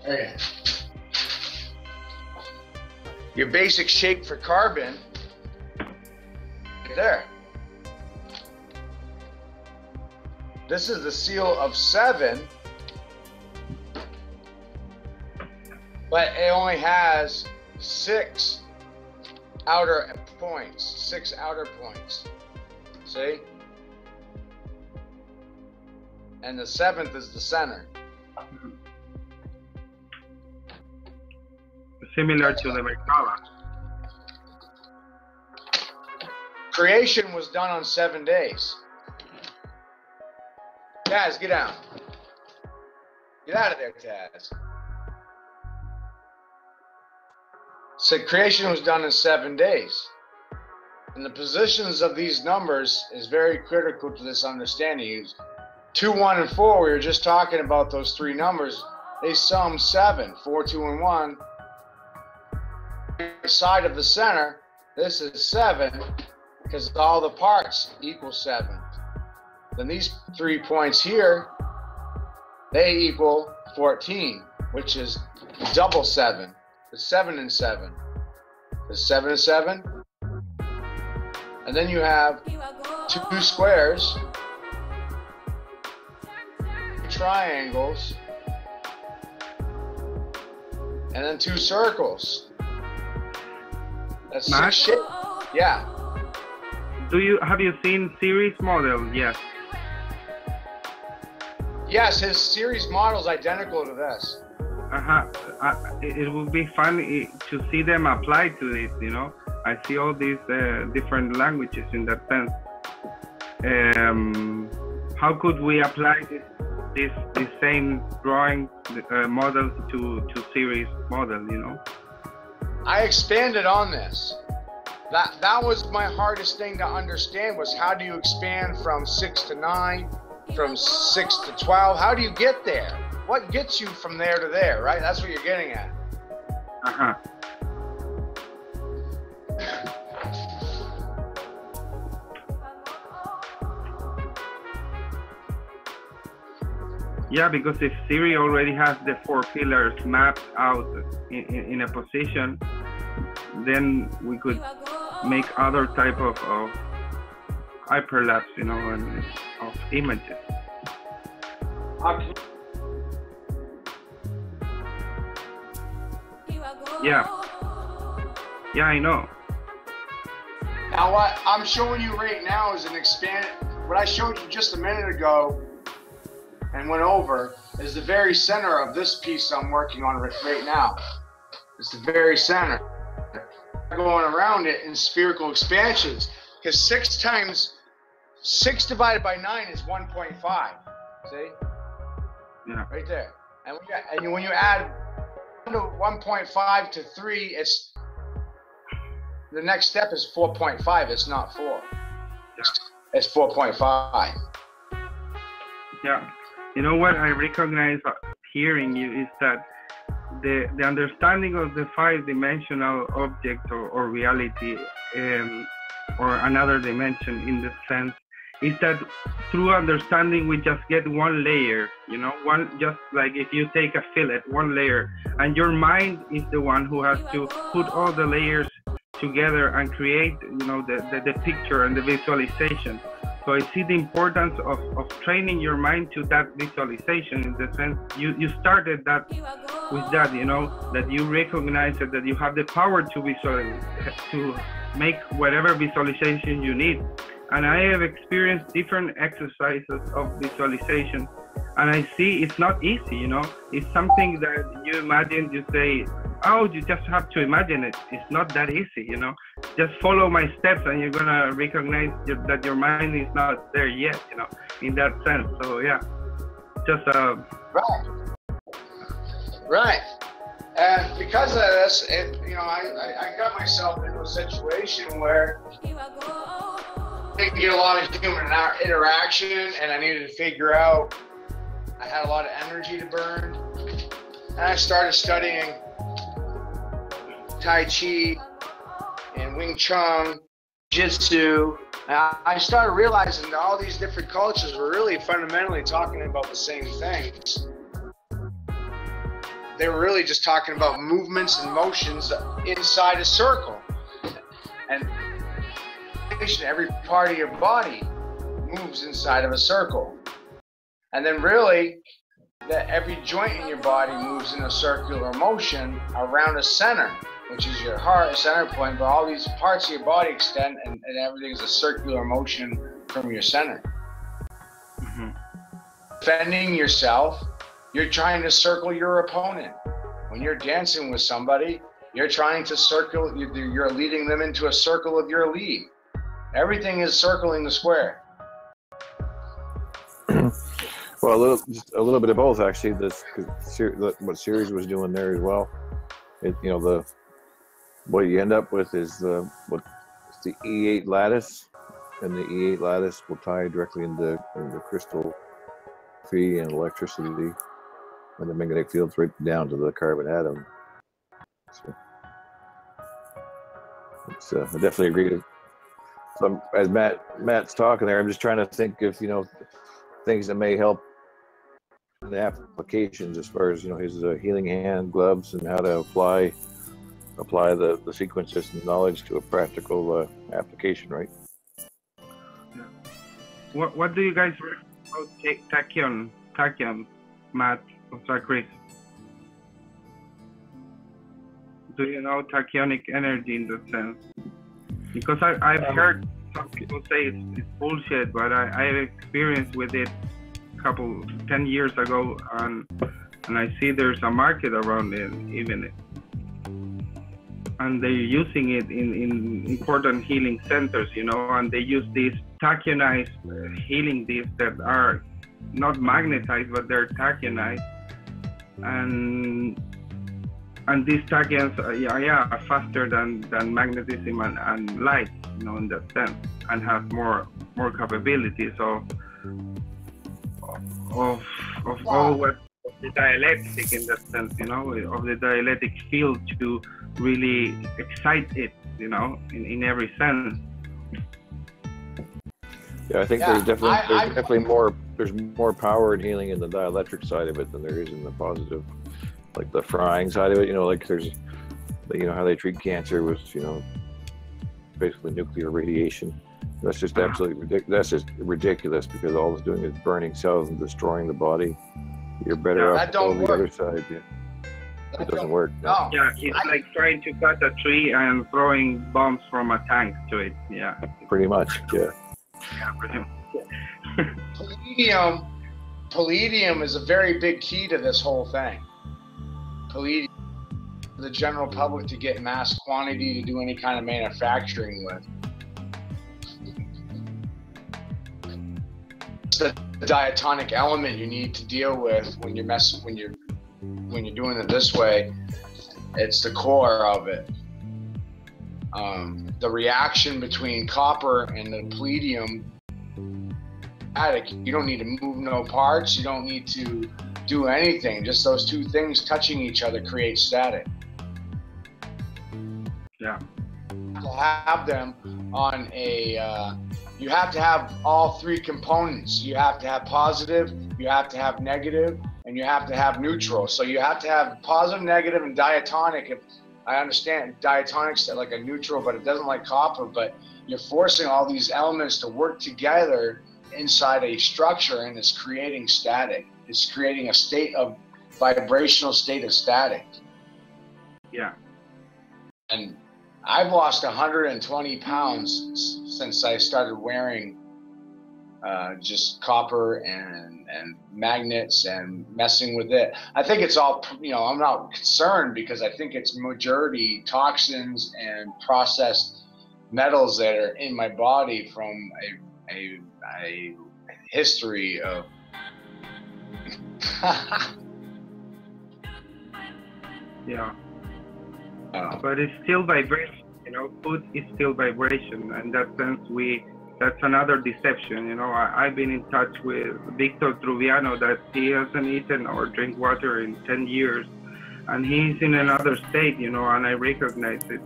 Okay. Your basic shape for carbon, right there. This is the seal of 7, but it only has 6 outer points. 6 outer points. See? And the 7th is the center. Similar to the Merkaba. Creation was done on 7 days. Taz, get down. Get out of there, Taz. So creation was done in 7 days. And the positions of these numbers is very critical to this understanding. 2, 1, and 4, we were just talking about those 3 numbers. They sum 7, 4, 2, and 1. Side of the center, this is 7, because all the parts equal 7. Then these 3 points here, they equal 14, which is double 7. It's 7 and 7. It's 7 and 7. And then you have 2 squares, triangles, and then 2 circles. That's 6 shapes. Yeah. Have you seen series model? Yes. Yes, his series model is identical to this. It would be fun to see them applied to this, you know. I see all these different languages in that sense. How could we apply this same drawing model to series model, you know? I expanded on this. That was my hardest thing to understand, was how do you expand from 6 to 9, from 6 to 12? How do you get there? What gets you from there to there, right? That's what you're getting at. Yeah, because if Siri already has the 4 pillars mapped out in a position, then we could make other type of hyperlapse, you know, and of images. Yeah, I know. Now what I'm showing you right now is an expand. What I showed you just a minute ago and went over is the very center of this piece I'm working on right now. It's the very center. Going around it in spherical expansions, because 6 divided by 9 is 1.5. See? Yeah. Right there. And when you add 1.5 to 3, it's the next step is 4.5. It's not 4. It's 4.5. Yeah. You know what I recognize hearing you is that the understanding of the 5-dimensional object or reality or another dimension in the sense is that through understanding we just get one layer, you know, just like if you take a fillet, one layer, and your mind is the one who has to put all the layers together and create, you know, the picture and the visualization. So I see the importance of training your mind to that visualization, in the sense you started that with that, you know, that you recognize that you have the power to visualize, to make whatever visualization you need. And I have experienced different exercises of visualization, and I see it's not easy, you know. It's something that you imagine, you say, oh, you just have to imagine it. It's not that easy, you know. Just follow my steps and you're gonna recognize that your mind is not there yet, you know, in that sense. So yeah, just Right. And because of this, you know, I got myself into a situation where I didn't get a lot of human interaction, and I needed to figure out, I had a lot of energy to burn, and I started studying Tai Chi and Wing Chun, Jitsu. I started realizing that all these different cultures were really fundamentally talking about the same things. They were really just talking about movements and motions inside a circle. And every part of your body moves inside of a circle. And then really, that every joint in your body moves in a circular motion around a center, which is your heart, a center point, but all these parts of your body extend, and everything is a circular motion from your center. Mm-hmm. Defending yourself, you're trying to circle your opponent. When you're dancing with somebody, you're trying to circle, you're leading them into a circle of your lead. Everything is circling the square. Well, just a little bit of both, actually. What Sirius was doing there as well. What you end up with is the E8 lattice, and the E8 lattice will tie directly into crystal free and electricity, and the magnetic fields right down to the carbon atom. So it's, I definitely agree. So as Matt's talking there, I'm just trying to think of things that may help in the applications as far as his healing hand gloves and how to apply the sequences and knowledge to a practical application, right? What do you guys recommend about tachyon, Matt? Sorry, Chris. Do you know tachyonic energy in that sense? Because I've heard some people say it's bullshit, but I've experienced with it 10 years ago, and I see there's a market around it, even, and they're using it in important healing centers, and they use these tachyonized healing discs that are not magnetized, but they're tachyonized, and these tachyons are faster than magnetism and light, in that sense, and have more capabilities of all what the dialectic in that sense, of the dialectic field to really excite it, in every sense. Yeah, I think there's definitely more power in healing in the dielectric side of it than there is in the positive, like the frying side of it. Like there's, how they treat cancer with, basically nuclear radiation. That's just absolutely ridiculous. That's just ridiculous because all it's doing is burning cells and destroying the body. You're better off on the other side. Yeah. It doesn't work. No. Yeah, it's like trying to cut a tree and throwing bombs from a tank to it. Yeah. Pretty much. Yeah. Yeah, pretty much. Palladium is a very big key to this whole thing. Palladium, the general public to get mass quantity to do any kind of manufacturing with. It's the diatonic element you need to deal with when you're doing it this way. It's the core of it. The reaction between copper and the palladium, you don't need to move no parts, you don't need to do anything, just those two things touching each other create static. Yeah. To have them on a, you have to have all three components. You have to have positive, you have to have negative, and you have to have neutral. So you have to have positive, negative, and diatonic. If I understand diatonic's like a neutral, but it doesn't like copper, but you're forcing all these elements to work together inside a structure, and it's creating static. It's creating a state of vibrational state of static. Yeah. And I've lost 120 pounds since I started wearing just copper and magnets and messing with it. I think it's all, I'm not concerned because I think it's majority toxins and processed metals that are in my body from a history of yeah. But it's still vibration, food is still vibration. And in that sense, that's another deception. I've been in touch with Victor Truviano that he hasn't eaten or drink water in 10 years. And he's in another state, and I recognize it.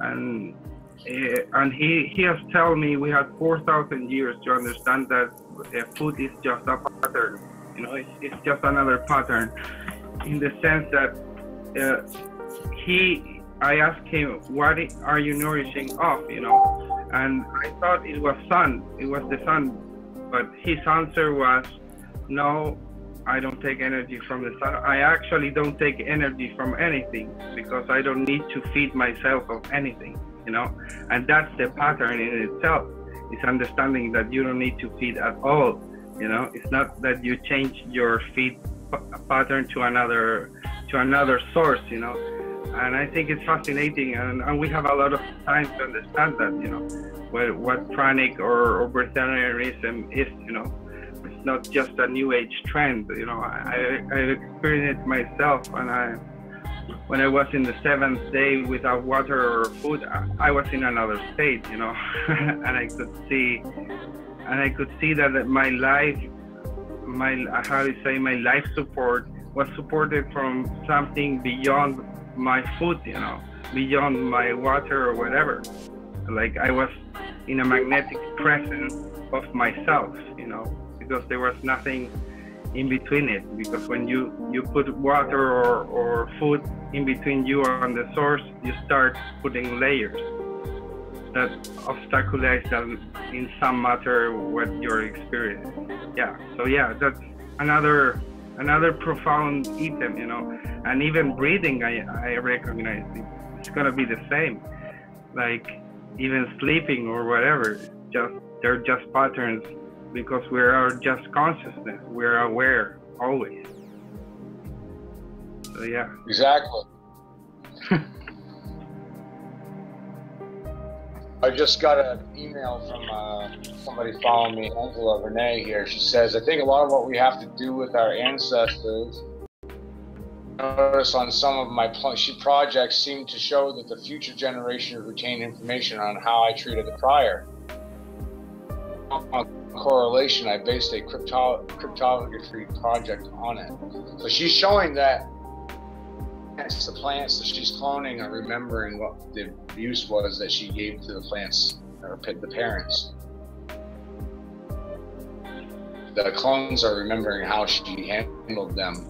And he has told me we had 4,000 years to understand that food is just a pattern. It's just another pattern, in the sense that I asked him, what are you nourishing off, and I thought it was sun, it was the sun, but his answer was, No, I don't take energy from the sun. I actually don't take energy from anything because I don't need to feed myself of anything, you know? And that's the pattern in itself. It's understanding that you don't need to feed at all, you know? It's not that you change your feed pattern to another source, you know? And I think it's fascinating, and we have a lot of time to understand that, you know, what pranic or vegetarianism is, you know. It's not just a new age trend, you know. I experienced it myself when I was in the 7th day without water or food. I was in another state, you know, and I could see that my life, my life support was supported from something beyond my food, you know, beyond my water or whatever. Like I was in a magnetic presence of myself, you know, because there was nothing in between it. Because when you put water or food in between you and the source, you start putting layers that obstaculize that in some matter what you're experiencing. Yeah. So yeah, that's another profound item, you know. And even breathing, I recognize it's gonna be the same. Like even sleeping or whatever, they're just patterns because we are just consciousness. We're aware always. So yeah. Exactly. I just got an email from somebody following me, Angela Renee here. She says, I think a lot of what we have to do with our ancestors, notice on some of my projects seem to show that the future generation retain information on how I treated the prior. On correlation, I based a cryptography project on it. So she's showing that the plants that she's cloning are remembering what the abuse was that she gave to the plants or the parents. The clones are remembering how she handled them.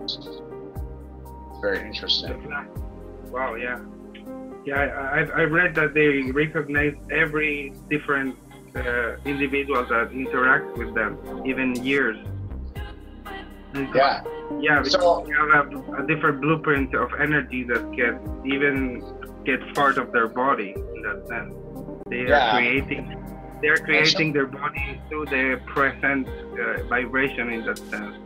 It's very interesting. Wow, yeah. Yeah, I read that they recognize every different individual that interacts with them, even years. Yeah. Yeah, because we have a different blueprint of energy that gets part of their body in that sense. They are creating their body through the present vibration in that sense.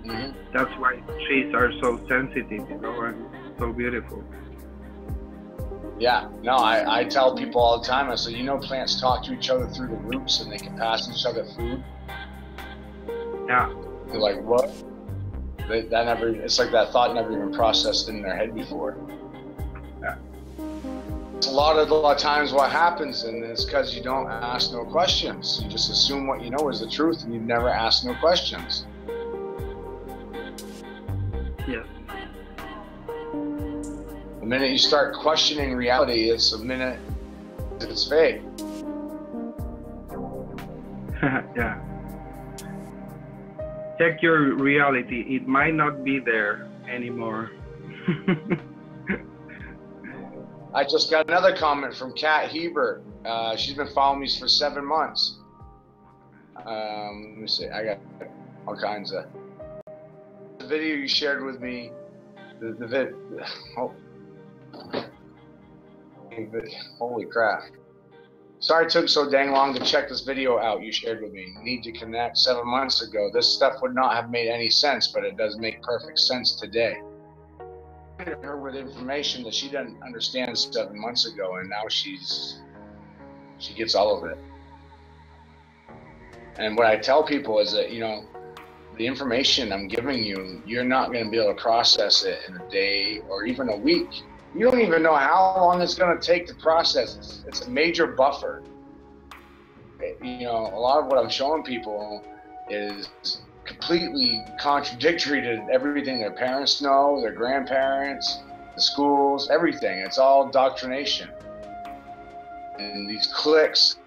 Mm-hmm. That's why trees are so sensitive, you know, and so beautiful. Yeah, no, I tell people all the time, I say, you know, plants talk to each other through the roots and they can pass each other food. Yeah. They're like, what? It's like that thought never even processed in their head before. Yeah. It's a lot of times what happens, and it's because you don't ask no questions. You just assume what you know is the truth, and you never ask no questions. Yes. The minute you start questioning reality, it's a minute it's fake. Yeah. Check your reality. It might not be there anymore. I just got another comment from Kat Hebert. She's been following me for 7 months. Let me see. I got all kinds of. The video you shared with me, holy crap. Sorry it took so dang long to check this video out you shared with me. Need to connect 7 months ago. This stuff would not have made any sense, but it does make perfect sense today. I provided her with information that she didn't understand 7 months ago, and now she gets all of it. And what I tell people is that, you know, the information I'm giving you, you're not going to be able to process it in a day or even a week. You don't even know how long it's going to take to process it. It's a major buffer. You know, a lot of what I'm showing people is completely contradictory to everything their parents know, their grandparents, the schools, everything. It's all doctrination. And these cliques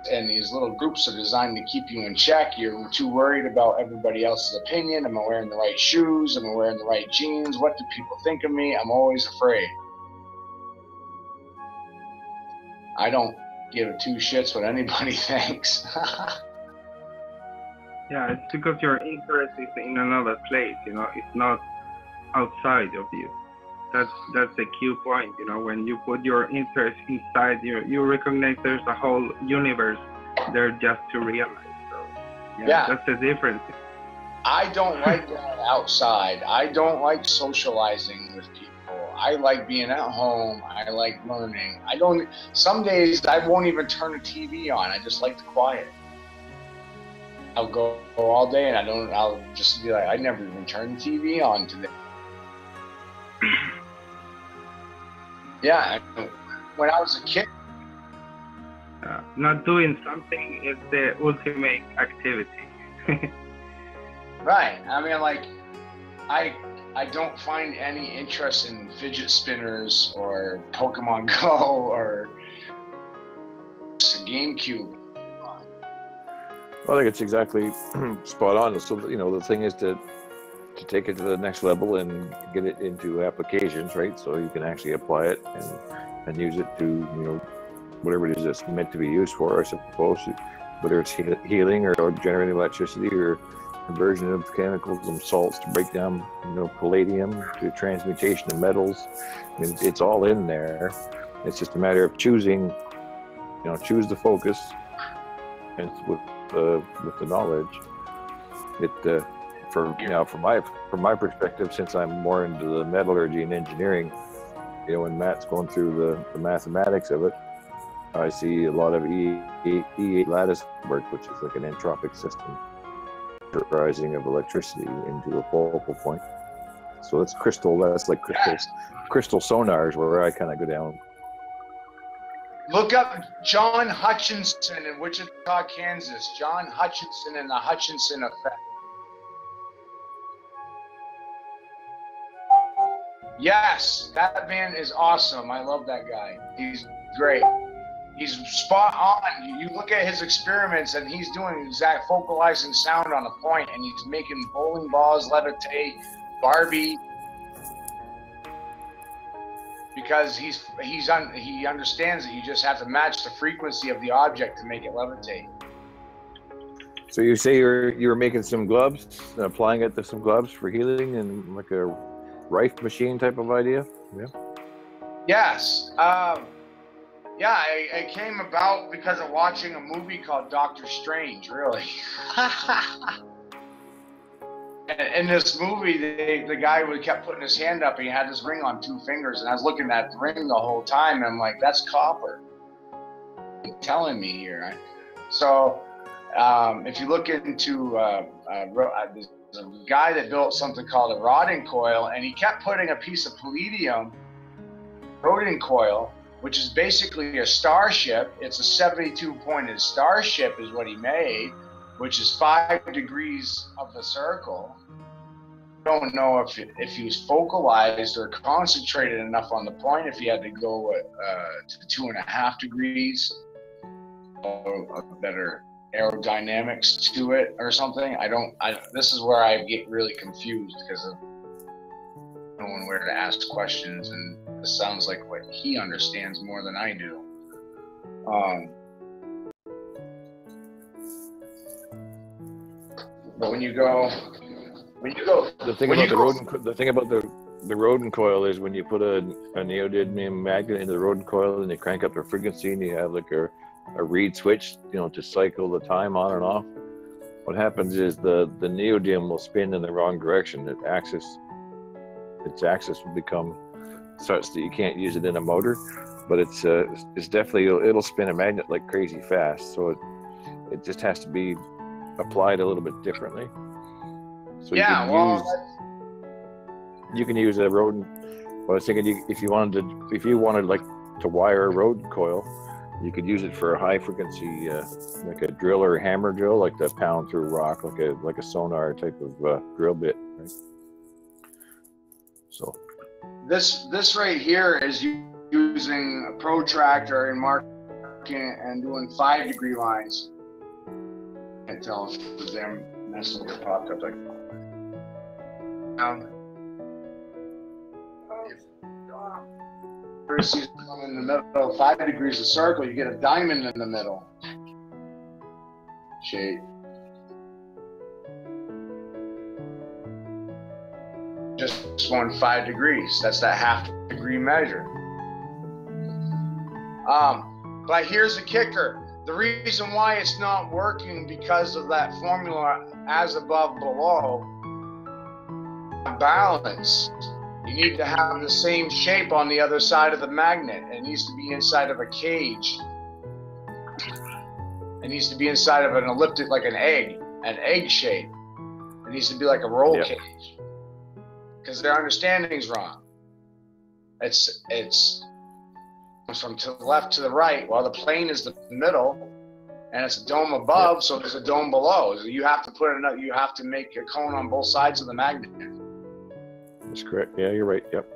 and these little groups are designed to keep you in check. You're too worried about everybody else's opinion. Am I wearing the right shoes? Am I wearing the right jeans? What do people think of me? I'm always afraid. I don't give two shits what anybody thinks. Yeah, it's because your interest is in another place, you know, it's not outside of you. That's a key point, you know, when you put your interest inside you, you recognize there's a whole universe there just to realize. So yeah. That's the difference. I don't like going outside. I don't like socializing with people. I like being at home. I like learning. Some days I won't even turn the TV on. I just like the quiet. I'll go all day and I'll just be like, I never even turned the TV on today. Yeah, when I was a kid. Not doing something is the ultimate activity. Right. I mean, like, I don't find any interest in fidget spinners or Pokemon Go or GameCube. Well, I think it's exactly spot on. So, you know, the thing is to take it to the next level and get it into applications, right? So you can actually apply it and use it to, you know, whatever it is it's meant to be used for, I suppose, whether it's healing or generating electricity or conversion of chemicals and salts to break down, you know, palladium to transmutation of metals. I mean, it's all in there. It's just a matter of choosing, you know, choose the focus, and with the knowledge. From my perspective, since I'm more into the metallurgy and engineering, you know, when Matt's going through the mathematics of it, I see a lot of E8 lattice work, which is like an entropic system, rising of electricity into a focal point. So that's like crystal sonars where I kind of go down. Look up John Hutchinson in Wichita, Kansas. John Hutchinson and the Hutchinson effect. Yes, that man is awesome. I love that guy. He's great. He's spot on. You look at his experiments and he's doing exact focalizing sound on a point, and he's making bowling balls levitate, Barbie, because he understands that you just have to match the frequency of the object to make it levitate. So you say you were making some gloves, applying it to some gloves for healing, and like a Rife machine type of idea? Yeah. Yes. It came about because of watching a movie called Doctor Strange, really. In this movie, the guy kept putting his hand up and he had this ring on 2 fingers, and I was looking at the ring the whole time, and I'm like, that's copper. You're telling me here. So if you look into there's a guy that built something called a Rodin coil, and he kept putting a piece of palladium Rodin coil, which is basically a starship. It's a 72-pointed starship is what he made, which is 5 degrees of the circle. I don't know if he was focalized or concentrated enough on the point, if he had to go to 2.5 degrees or better aerodynamics to it or something. This is where I get really confused because of no one where to ask questions, and this sounds like what he understands more than I do. But when you go, the thing about the Rodin coil is when you put a neodymium magnet into the Rodin coil and you crank up the frequency and you have like a reed switch, you know, to cycle the time on and off. What happens is the neodymium will spin in the wrong direction. Its axis will become such that you can't use it in a motor, but it's definitely, it'll spin a magnet like crazy fast. So it just has to be applied a little bit differently. So you can use a Rodin. Well, I was thinking if you wanted like to wire a Rodin coil, you could use it for a high frequency, like a drill or a hammer drill, like to pound through rock, like a sonar type of drill bit, right? So this right here is using a protractor and marking and doing 5 degree lines. I can't tell if it was them messing with it popped up like. First, you come in the middle, 5 degrees of circle, you get a diamond in the middle. Shape. just going 5 degrees. That's that half degree measure. But here's the kicker. The reason why it's not working because of that formula, as above, below, balance. You need to have the same shape on the other side of the magnet. It needs to be inside of a cage. It needs to be inside of an elliptic, like an egg shape. It needs to be like a roll cage. Because their understanding's wrong. It's from to the left to the right, while the plane is the middle, and it's a dome above, so there's a dome below. So you have to put it. You have to make a cone on both sides of the magnet. That's correct. Yeah, you're right. Yep.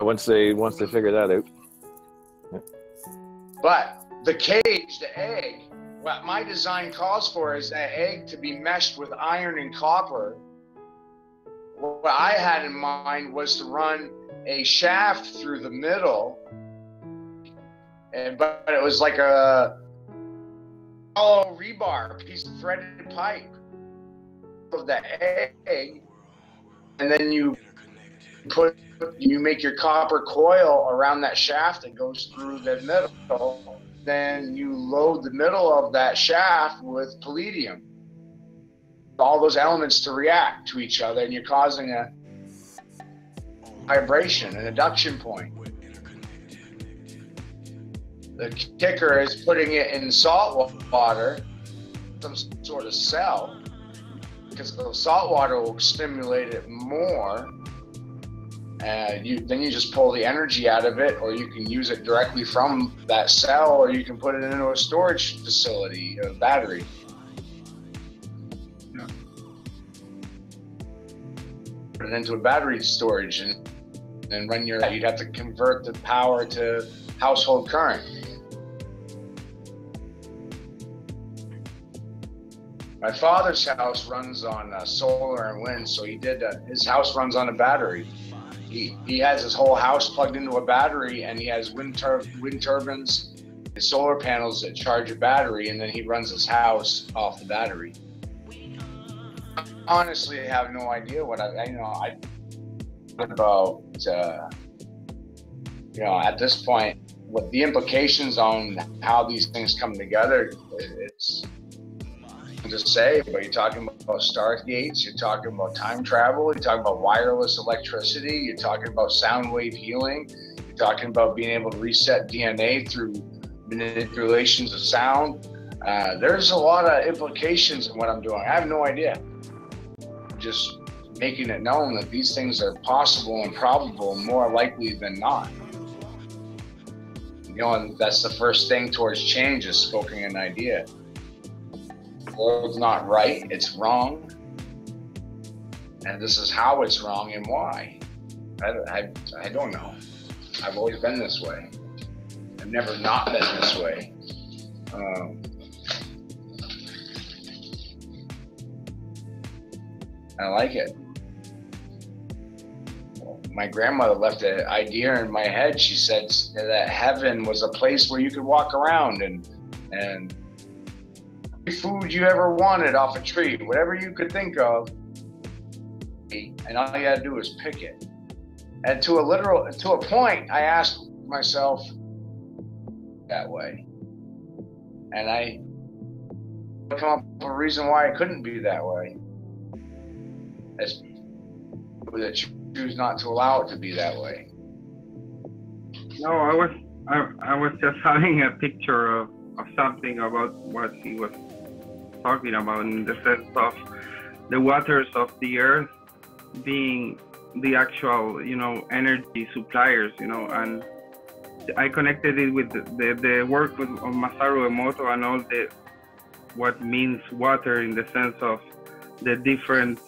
Once they figure that out. Yep. But the cage, the egg, what my design calls for is that egg to be meshed with iron and copper. What I had in mind was to run a shaft through the middle, but it was like a hollow rebar, a piece of threaded pipe of the egg, and then you make your copper coil around that shaft that goes through the middle. Then you load the middle of that shaft with palladium, all those elements to react to each other, and you're causing a vibration, an induction point. The kicker is putting it in salt water, some sort of cell, because the salt water will stimulate it more. Then you just pull the energy out of it, or you can use it directly from that cell, or you can put it into a storage facility, a battery. Yeah. Put it into a battery storage and run you'd have to convert the power to household current. My father's house runs on solar and wind, so his house runs on a battery. He has his whole house plugged into a battery, and he has wind turbines and solar panels that charge a battery, and then he runs his house off the battery. Honestly, I have no idea what about at this point, what the implications on how these things come together. It's to say, but you're talking about stargates, you're talking about time travel, you're talking about wireless electricity, you're talking about sound wave healing, you're talking about being able to reset DNA through manipulations of sound. There's a lot of implications in what I'm doing. I have no idea. Just making it known that these things are possible and probable, more likely than not. And that's the first thing towards change, is spoken an idea. The world's not right, it's wrong. And this is how it's wrong and why. I don't know. I've always been this way. I've never not been this way. I like it. My grandmother left an idea in my head. She said that heaven was a place where you could walk around and food you ever wanted off a tree, whatever you could think of, and all you had to do was pick it. And to a point, I asked myself that way, and I come up with a reason why it couldn't be that way. As people that choose not to allow it to be that way. No, I was just having a picture of something about what he was talking about, in the sense of the waters of the earth being the actual, energy suppliers, and I connected it with the work of Masaru Emoto and all what means water, in the sense of the different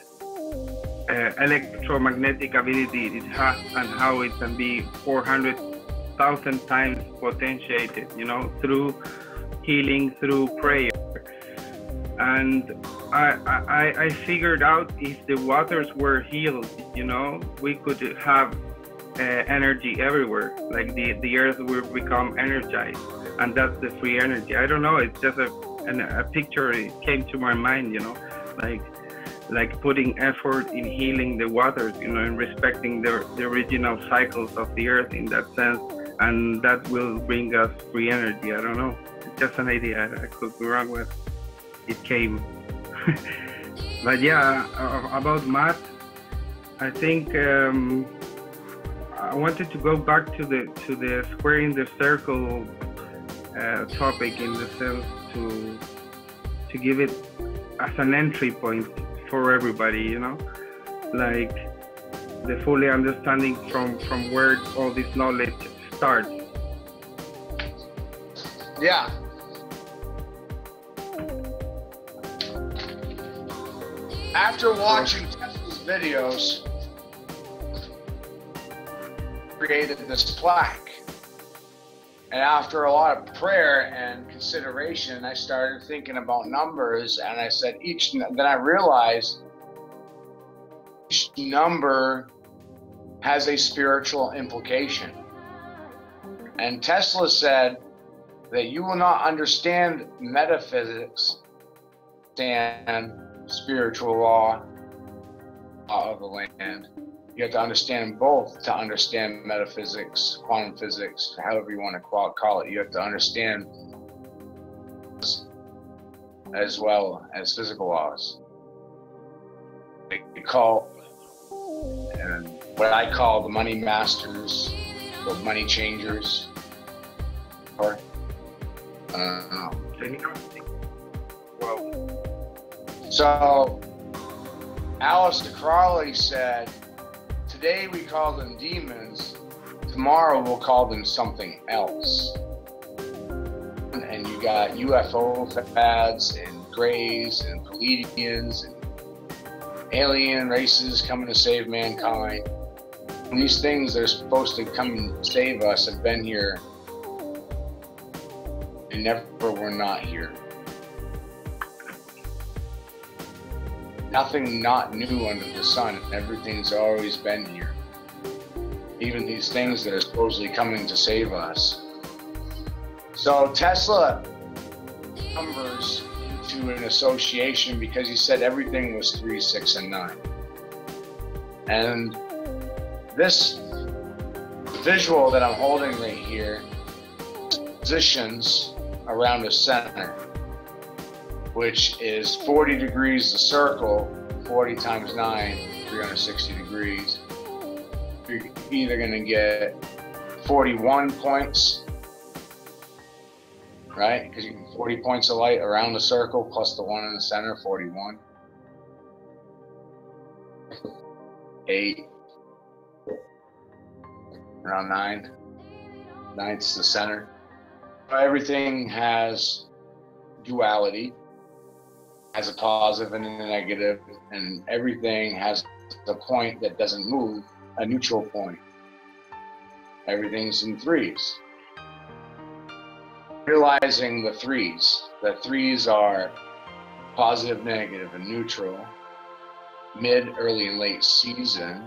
electromagnetic ability it has, and how it can be 400,000 times potentiated, through healing, through prayer. And I figured out, if the waters were healed, we could have energy everywhere. Like the earth will become energized, and that's the free energy. I don't know, it's just a picture. It came to my mind, like like putting effort in healing the waters, you know, and respecting the original cycles of the earth in that sense, and that will bring us free energy. I don't know, it's just an idea. I could be wrong with it came. But yeah, about math, I think I wanted to go back to the squaring the circle topic, in the sense to give it as an entry point for everybody, you know, like the fully understanding from where all this knowledge starts. Yeah. After watching Tesla's videos, created this plaque. And after a lot of prayer and consideration, I started thinking about numbers, and I said then I realized each number has a spiritual implication. And Tesla said that you will not understand metaphysics and spiritual law of the land. You have to understand both to understand metaphysics, quantum physics, however you want to call it. You have to understand as well as physical laws. They call, and what I call the money masters, the money changers, or so Aleister Crowley said, today we call them demons, tomorrow we'll call them something else. And you got UFO fads and Greys and Pleiadians and alien races coming to save mankind. And these things that are supposed to come and save us have been here and never were not here. Nothing not new under the sun. Everything's always been here. Even these things that are supposedly coming to save us. So Tesla numbers into an association because he said everything was 3, 6, and 9. And this visual that I'm holding right here positions around the center, which is 40 degrees the circle, 40 times 9, 360 degrees. You're either going to get 41 points, right? Because you get 40 points of light around the circle plus the one in the center, 41. 8, around 9. 9's the center. Everything has duality, has a positive and a negative, and everything has a point that doesn't move, a neutral point. Everything's in 3s. Realizing the 3s. The 3s are positive, negative, and neutral, mid, early, and late season,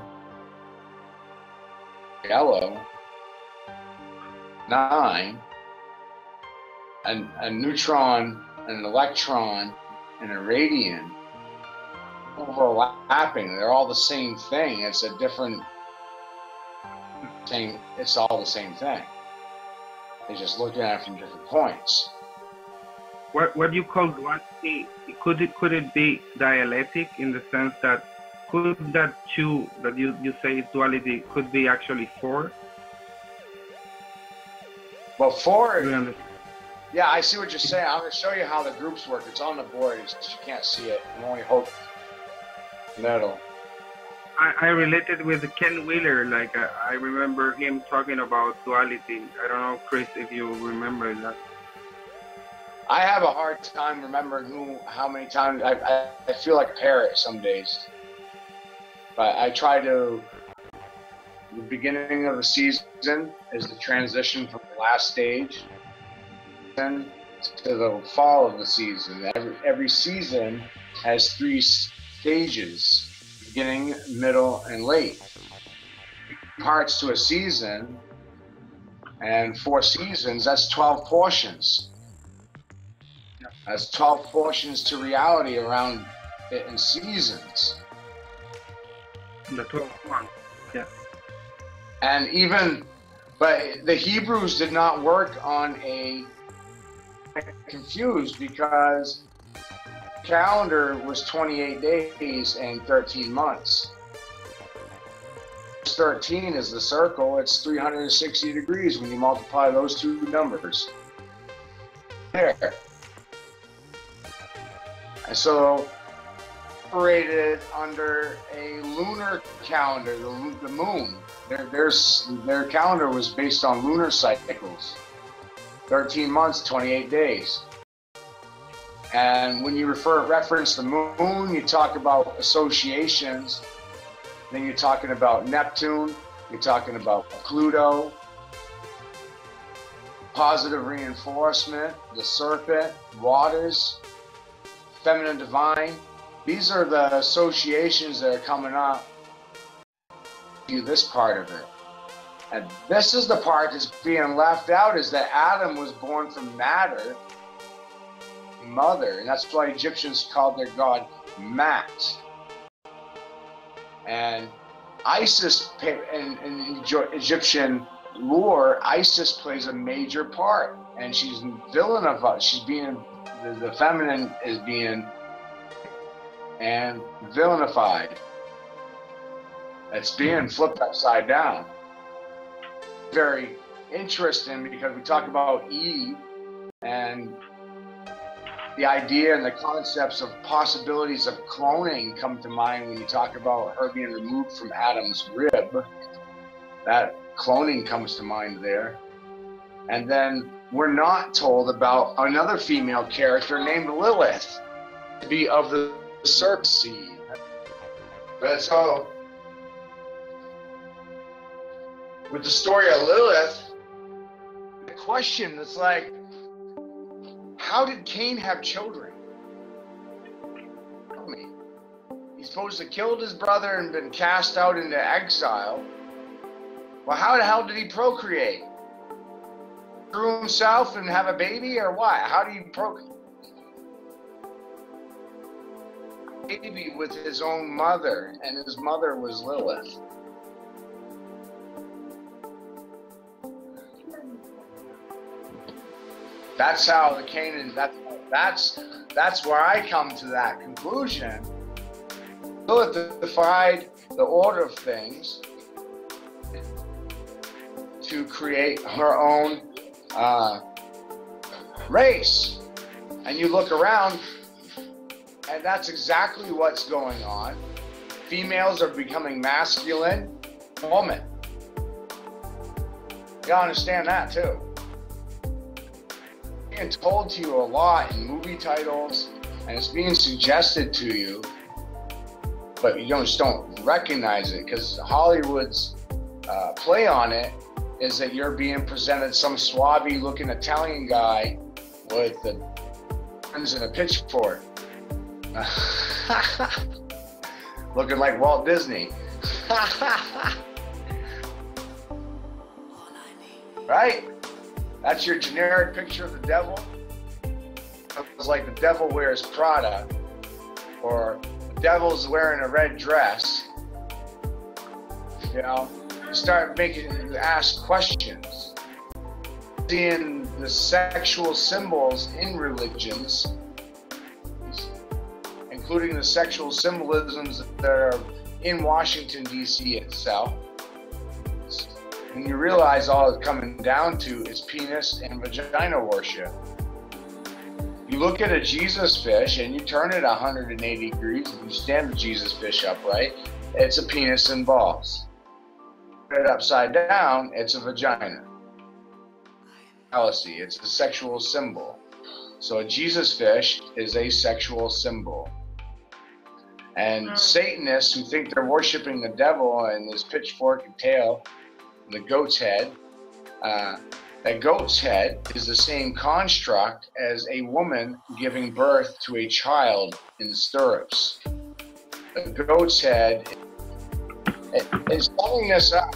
yellow, 9, a neutron, an electron, and a radiant overlapping. They're all the same thing. It's a different thing. It's all the same thing. They're just looking at it from different points. What do you call duality? Could it be dialectic, in the sense that could that 2 that you say is duality could be actually 4? Well, 4. Yeah, I see what you're saying. I'm going to show you how the groups work. It's on the board. You can't see it. You only hold metal. I related with Ken Wheeler. Like I remember him talking about duality. I don't know, Chris, if you remember that. I have a hard time remembering how many times. I feel like a parrot some days. But I try to. The beginning of the season is the transition from the last stage to the fall of the season. Every season has 3 stages: beginning, middle, and late. Parts to a season, and 4 seasons, that's 12 portions. That's 12 portions to reality around it in seasons. The 12 months. Yeah. And even, but the Hebrews did not work on a, confused because calendar was 28 days and 13 months. 13 is the circle. It's 360 degrees when you multiply those two numbers. There. And so operated under a lunar calendar, the moon. Their calendar was based on lunar cycles. 13 months, 28 days. And when you reference the moon, you talk about associations. Then you're talking about Neptune. You're talking about Pluto. Positive reinforcement, the serpent, waters, feminine divine. These are the associations that are coming up to this part of it. And this is the part that's being left out, is that Adam was born from matter, mother, and that's why Egyptians called their god Mat. And Isis, in Egyptian lore, Isis plays a major part, and she's villainified. She's being, the feminine is being and villainified. It's being flipped upside down. Very interesting because we talk about Eve and the idea and the concepts of possibilities of cloning come to mind when you talk about her being removed from Adam's rib. That cloning comes to mind there. And then we're not told about another female character named Lilith to be of the serpent seed. But so, with the story of Lilith, the question is like, how did Cain have children? Tell me. He's supposed to have killed his brother and been cast out into exile. Well, how the hell did he procreate? Through himself and have a baby, or what? How do you procreate? Baby with his own mother, and his mother was Lilith. That's how the Canaan. That's where I come to that conclusion. Lilith defied the order of things to create her own race. And you look around, and that's exactly what's going on. Females are becoming masculine, woman. You gotta understand that too. It's being told to you a lot in movie titles, and it's being suggested to you, but you just don't recognize it because Hollywood's play on it is that you're being presented some swabby looking Italian guy with the guns and a pitchfork. Looking like Walt Disney. Right? That's your generic picture of the devil. It's like the devil wears Prada, or the devil's wearing a red dress. You know, you start ask questions. Seeing the sexual symbols in religions, including the sexual symbolisms that are in Washington, D.C. itself. And you realize all it's coming down to is penis and vagina worship. You look at a Jesus fish and you turn it 180 degrees and you stand the Jesus fish upright, it's a penis and balls. Turn it upside down, it's a vagina. Fallacy, it's a sexual symbol. So a Jesus fish is a sexual symbol. And Satanists who think they're worshiping the devil and his pitchfork and tail, the goat's head, that goat's head is the same construct as a woman giving birth to a child in stirrups. The goat's head is summing this up.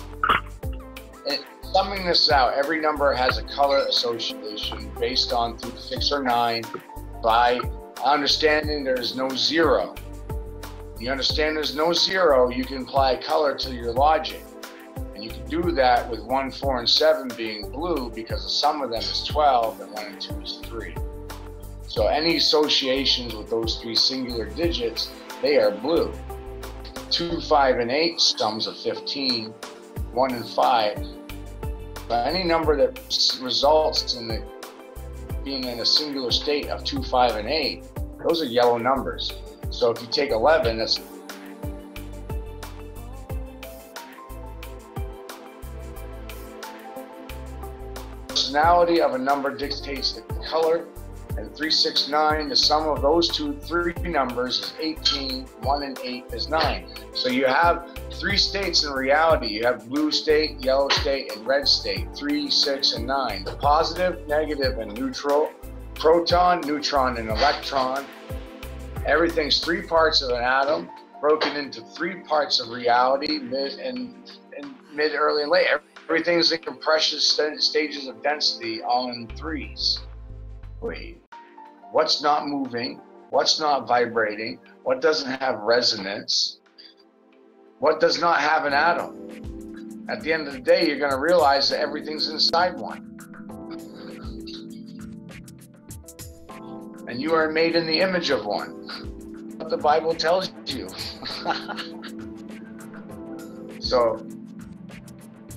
Summing this out, every number has a color association based on through 6 or 9 by understanding there's no 0. You understand there's no zero, you can apply color to your logic. And you can do that with 1, 4, and 7 being blue because the sum of them is 12 and 1 and 2 is 3. So any associations with those 3 singular digits, they are blue. 2, 5, and 8 sums of 15, 1 and 5. But any number that results in being in a singular state of 2, 5, and 8, those are yellow numbers. So if you take 11, that's personality of a number dictates the color. And 3, 6, 9, the sum of those 3 numbers is 18, 1 and 8 is 9. So you have 3 states in reality. You have blue state, yellow state, and red state, 3, 6, and 9. The positive, negative, and neutral, proton, neutron, and electron. Everything's 3 parts of an atom, broken into 3 parts of reality, mid, early, and late. Everything's in compression stages of density, all in 3s. Wait, what's not moving? What's not vibrating? What doesn't have resonance? What does not have an atom? At the end of the day, you're going to realize that everything's inside one. And you are made in the image of one. What the Bible tells you. So,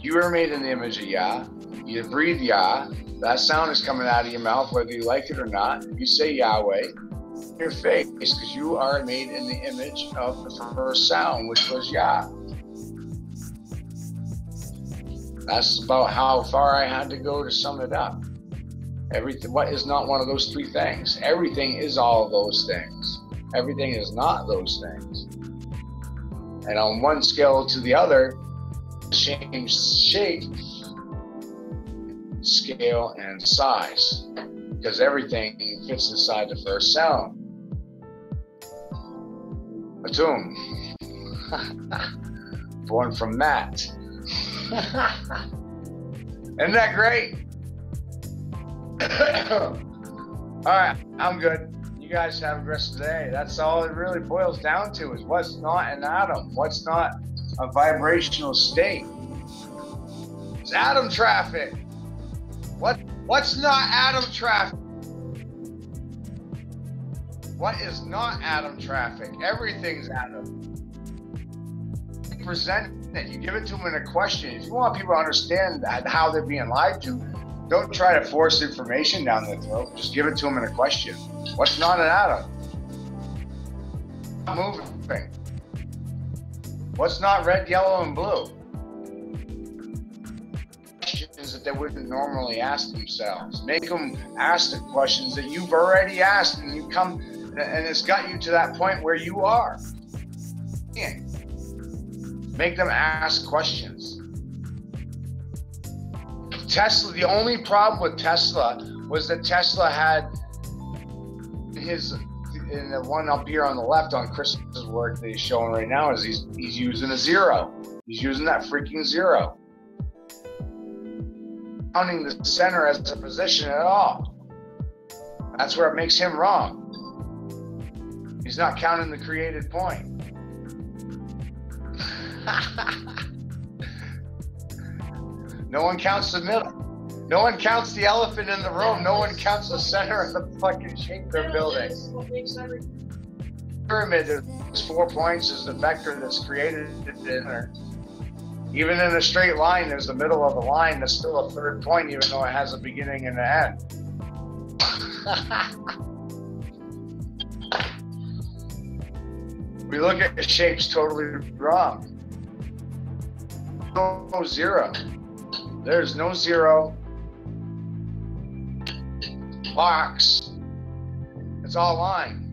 you are made in the image of Yah. You breathe Yah. That sound is coming out of your mouth, whether you like it or not. You say Yahweh in your face, because you are made in the image of the first sound, which was Yah. That's about how far I had to go to sum it up. Everything, what is not one of those 3 things? Everything is all of those things. Everything is not those things. And on one scale to the other, change shape, scale, and size, because everything fits inside the first sound. Atum. Born from that. Isn't that great? Alright, I'm good. You guys have a good rest of the day. That's all it really boils down to, is what's not an atom, what's not a vibrational state. It's atom traffic. What's not atom traffic? What is not atom traffic? Everything's atom. You present it. You give it to them in a question. If you want people to understand how they're being lied to, don't try to force information down their throat. Just give it to them in a question. What's not an atom? Not moving. What's not red, yellow, and blue? Questions that they wouldn't normally ask themselves. Make them ask the questions that you've already asked, and you come, and it's got you to that point where you are. Make them ask questions. Tesla, the only problem with Tesla was that Tesla had his, in the one up here on the left on Chris's work that he's showing right now, is he's using a 0. He's using that freaking 0. Counting the center as a position at all. That's where it makes him wrong. He's not counting the created point. No one counts the middle. No one counts the elephant in the room. No one counts the center of the fucking shape they're building. Pyramid, there's 4 points, is the vector that's created in there. Even in a straight line, there's the middle of the line that's still a 3rd point, even though it has a beginning and an end. We look at the shapes totally wrong. No 0. There's no 0. Box. It's all line.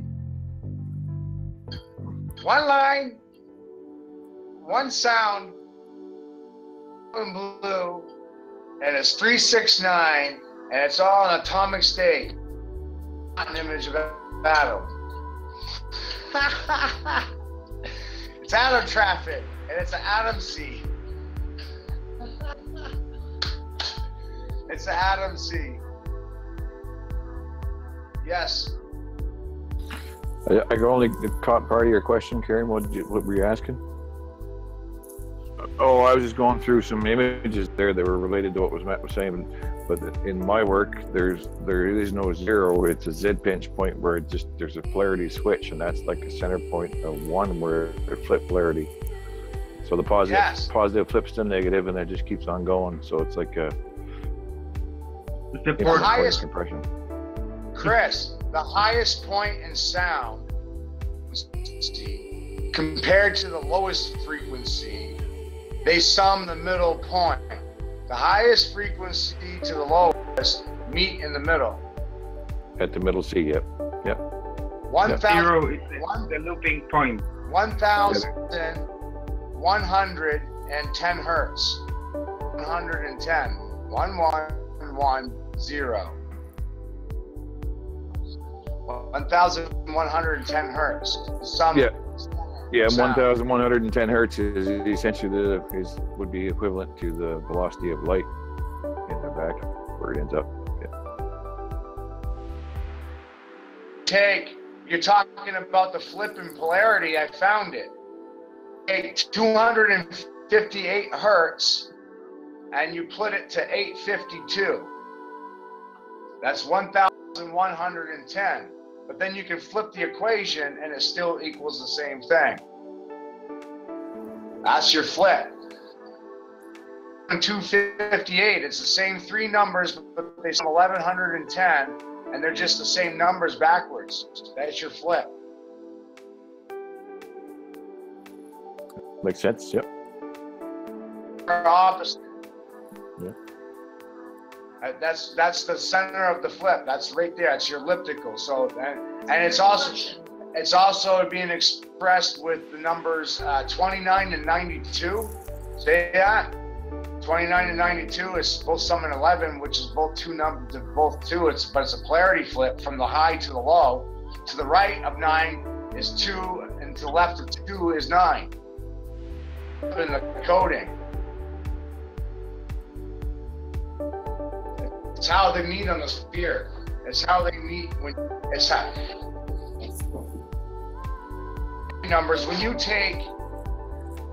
One line, one sound, in blue, and it's 3, 6, 9, and it's all an atomic state. Not an image of atom. It's atom traffic, and it's an atom seed. It's an atom seed. Yes. I only caught part of your question, Karen. What were you asking? Oh, I was just going through some images there that were related to what Matt was saying. But in my work, there is no zero. It's a Z pinch point where there's a polarity switch, and that's like a center point of 1 where it flip polarity. So the positive flips to negative, and that just keeps on going. So it's like a the highest compression. Chris, the highest point in sound compared to the lowest frequency, they sum the middle point. The highest frequency to the lowest meet in the middle. At the middle C, yep. 0 is the looping point. 1,110 hertz. 110. 1110. 1,110 hertz. Yeah, 1,110 hertz is essentially would be equivalent to the velocity of light in the back where it ends up. You're talking about the flip in polarity. I found it. Take 258 hertz, and you put it to 852. That's 1,110. But then you can flip the equation and it still equals the same thing. That's your flip. 258, it's the same 3 numbers, but they sum 1,110, and they're just the same numbers backwards. That's your flip. Makes sense, yep. Opposite. Yeah. That's the center of the flip. That's right there. It's your elliptical. So, and it's also being expressed with the numbers 29 and 92. See that? 29 and 92 is both sum and 11, which is both two numbers, both 2. But it's a polarity flip from the high to the low. To the right of 9 is 2, and to the left of 2 is 9. In the coding. It's how they meet on the sphere. It's how they meet when it's how numbers. When you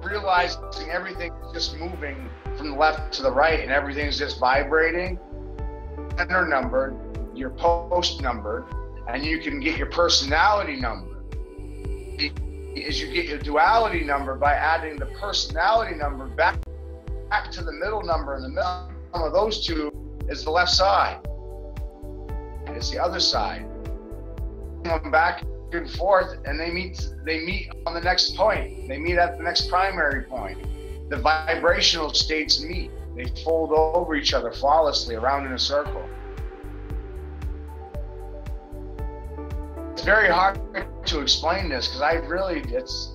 realizing everything is just moving from the left to the right and everything's just vibrating, center number, your post number, and you can get your personality number. Is you get your duality number by adding the personality number back to the middle number, and the middle of those two is the left side. And it's the other side. Going back and forth, and they meet on the next point. They meet at the next primary point. The vibrational states meet. They fold over each other flawlessly around in a circle. It's very hard to explain this because it's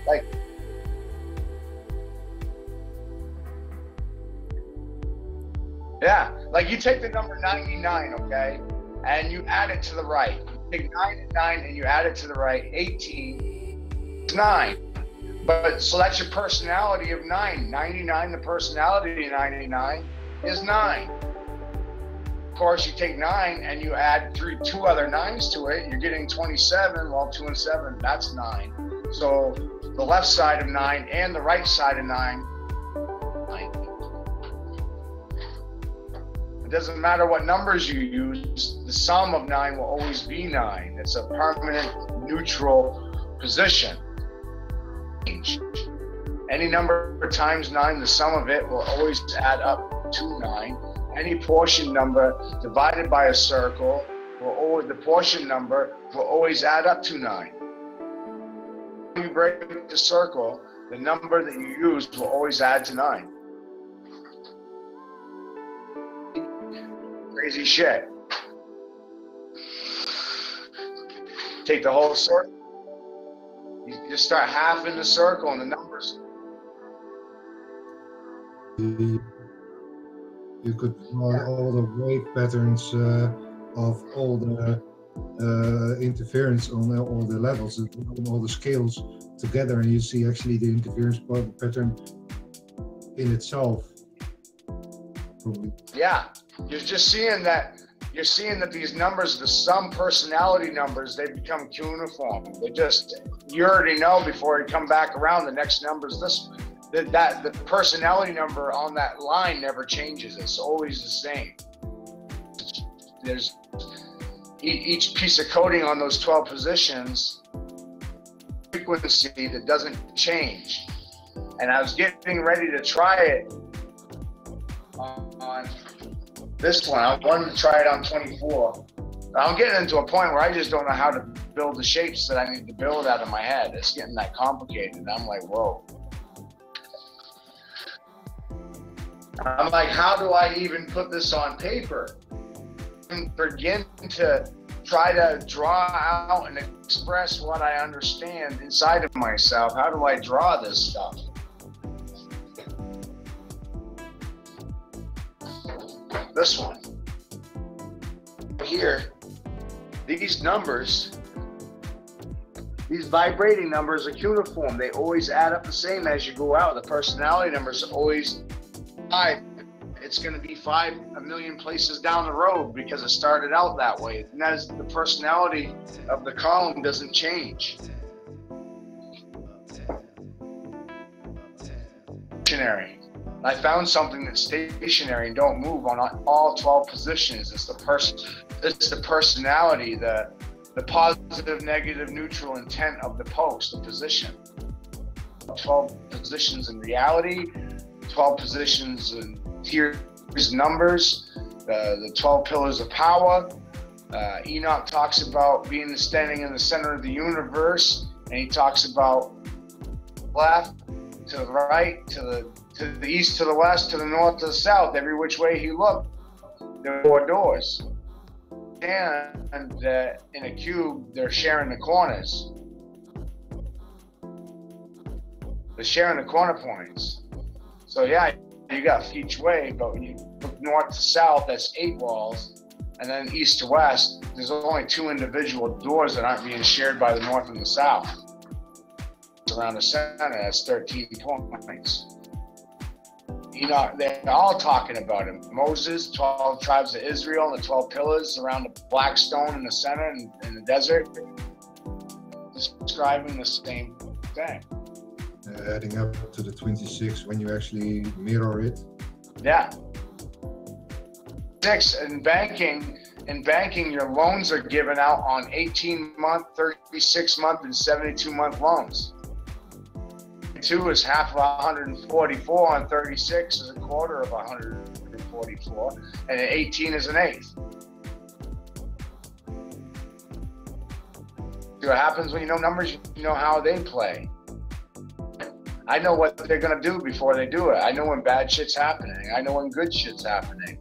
like like you take the number 99, okay, and you add it to the right. You take 9 and 9 and you add it to the right. 18 is 9. But so that's your personality of 9. 99, the personality of 99 is 9. Of course, you take 9 and you add 2 other 9s to it. You're getting 27. Well, 2 and 7, that's 9. So the left side of 9 and the right side of 9. It doesn't matter what numbers you use, the sum of 9 will always be 9. It's a permanent neutral position. Any number times 9, the sum of it will always add up to 9. Any portion number divided by a circle, the portion number will always add up to 9. When you break the circle, the number that you use will always add to 9. Crazy shit. Take the whole circle. You just start half in the circle and the numbers. You could draw all the wave patterns of all the interference on all the levels, on all the scales together, and you see actually the interference pattern in itself. probably. Yeah, you're just seeing that. You're seeing that these numbers, the sum personality numbers, they become cuneiform. They just, you already know before you come back around, the next number's this. That the personality number on that line never changes. It's always the same. There's each piece of coding on those 12 positions, frequency that doesn't change. And I was getting ready to try it on this one. I wanted to try it on 24. I'm getting into a point where I just don't know how to build the shapes that I need to build out of my head. It's getting that complicated. I'm like, whoa. I'm like, how do I even put this on paper? And begin to try to draw out and express what I understand inside of myself. How do I draw this stuff? This one. Here, these numbers, these vibrating numbers are cuneiform. They always add up the same as you go out. The personality numbers are always 5. It's going to be 5 a million places down the road because it started out that way. And that is the personality of the column doesn't change. Stationary. I found something that's stationary and don't move on all 12 positions. It's the personality, the positive, negative, neutral intent of the post, the position. 12 positions in reality, 12 positions in here's numbers, the 12 pillars of power. Enoch talks about being standing in the center of the universe, and he talks about left to the right, to the east, to the west, to the north, to the south. Every which way he looked, there were 4 doors. And in a cube, they're sharing the corners. They're sharing the corner points. So yeah, you got each way, but when you look north to south, that's 8 walls. And then east to west, there's only 2 individual doors that aren't being shared by the north and the south. Around the center, that's 13 points. Enoch, they're all talking about him. Moses, 12 tribes of Israel, and the 12 pillars around the black stone in the center and in the desert, describing the same thing. Adding up to the 26 when you actually mirror it. Yeah. 6 in banking. In banking, your loans are given out on 18-month, 36-month, and 72-month loans. 2 is half of 144, and 36 is a quarter of 144, and 18 is an eighth. See what happens when you know numbers? You know how they play. I know what they're gonna do before they do it. I know when bad shit's happening. I know when good shit's happening.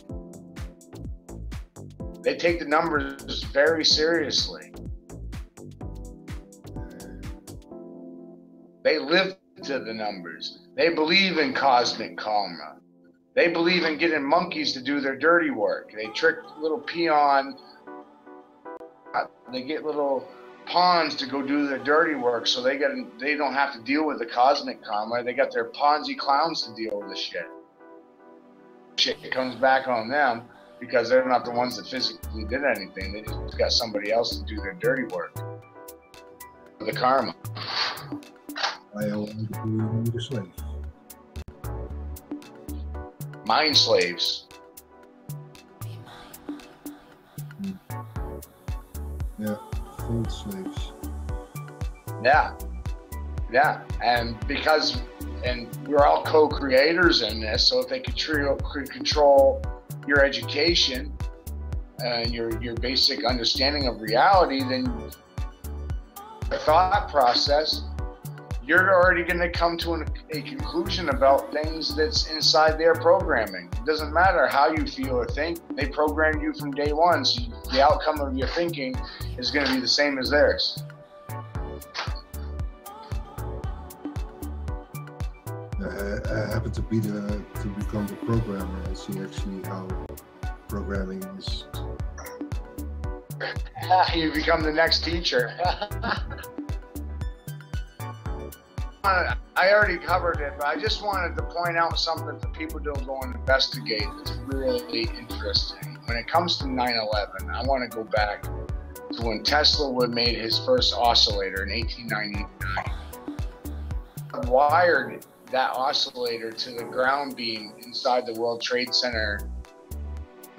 They take the numbers very seriously. They live to the numbers. They believe in cosmic karma. They believe in getting monkeys to do their dirty work. They trick little peon. They get little pawns to go do their dirty work, so they don't have to deal with the cosmic karma. They got their Ponzi clowns to deal with the shit. Shit comes back on them because they're not the ones that physically did anything. They just got somebody else to do their dirty work. The karma. I only do the slave. Mind slaves. Yeah, food slaves. Yeah, and we're all co-creators in this, so if they could control your education and your basic understanding of reality, then the thought process, you're already going to come to a conclusion about things that's inside their programming. It doesn't matter how you feel or think. They programmed you from day one, so the outcome of your thinking is going to be the same as theirs. I happen to become the programmer and see actually how programming is. You become the next teacher. I already covered it, but I just wanted to point out something for people to go and investigate that's really interesting. When it comes to 9/11, I want to go back to when Tesla made his first oscillator in 1899. Wired that oscillator to the ground beam inside the World Trade Center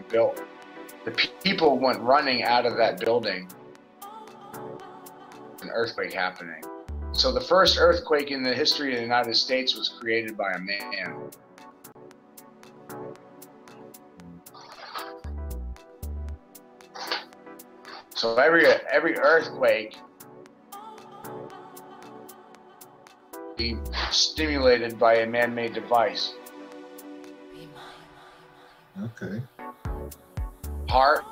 built. The people went running out of that building. An earthquake happening. So the first earthquake in the history of the United States was created by a man. So every earthquake be stimulated by a man-made device. Okay. Heart.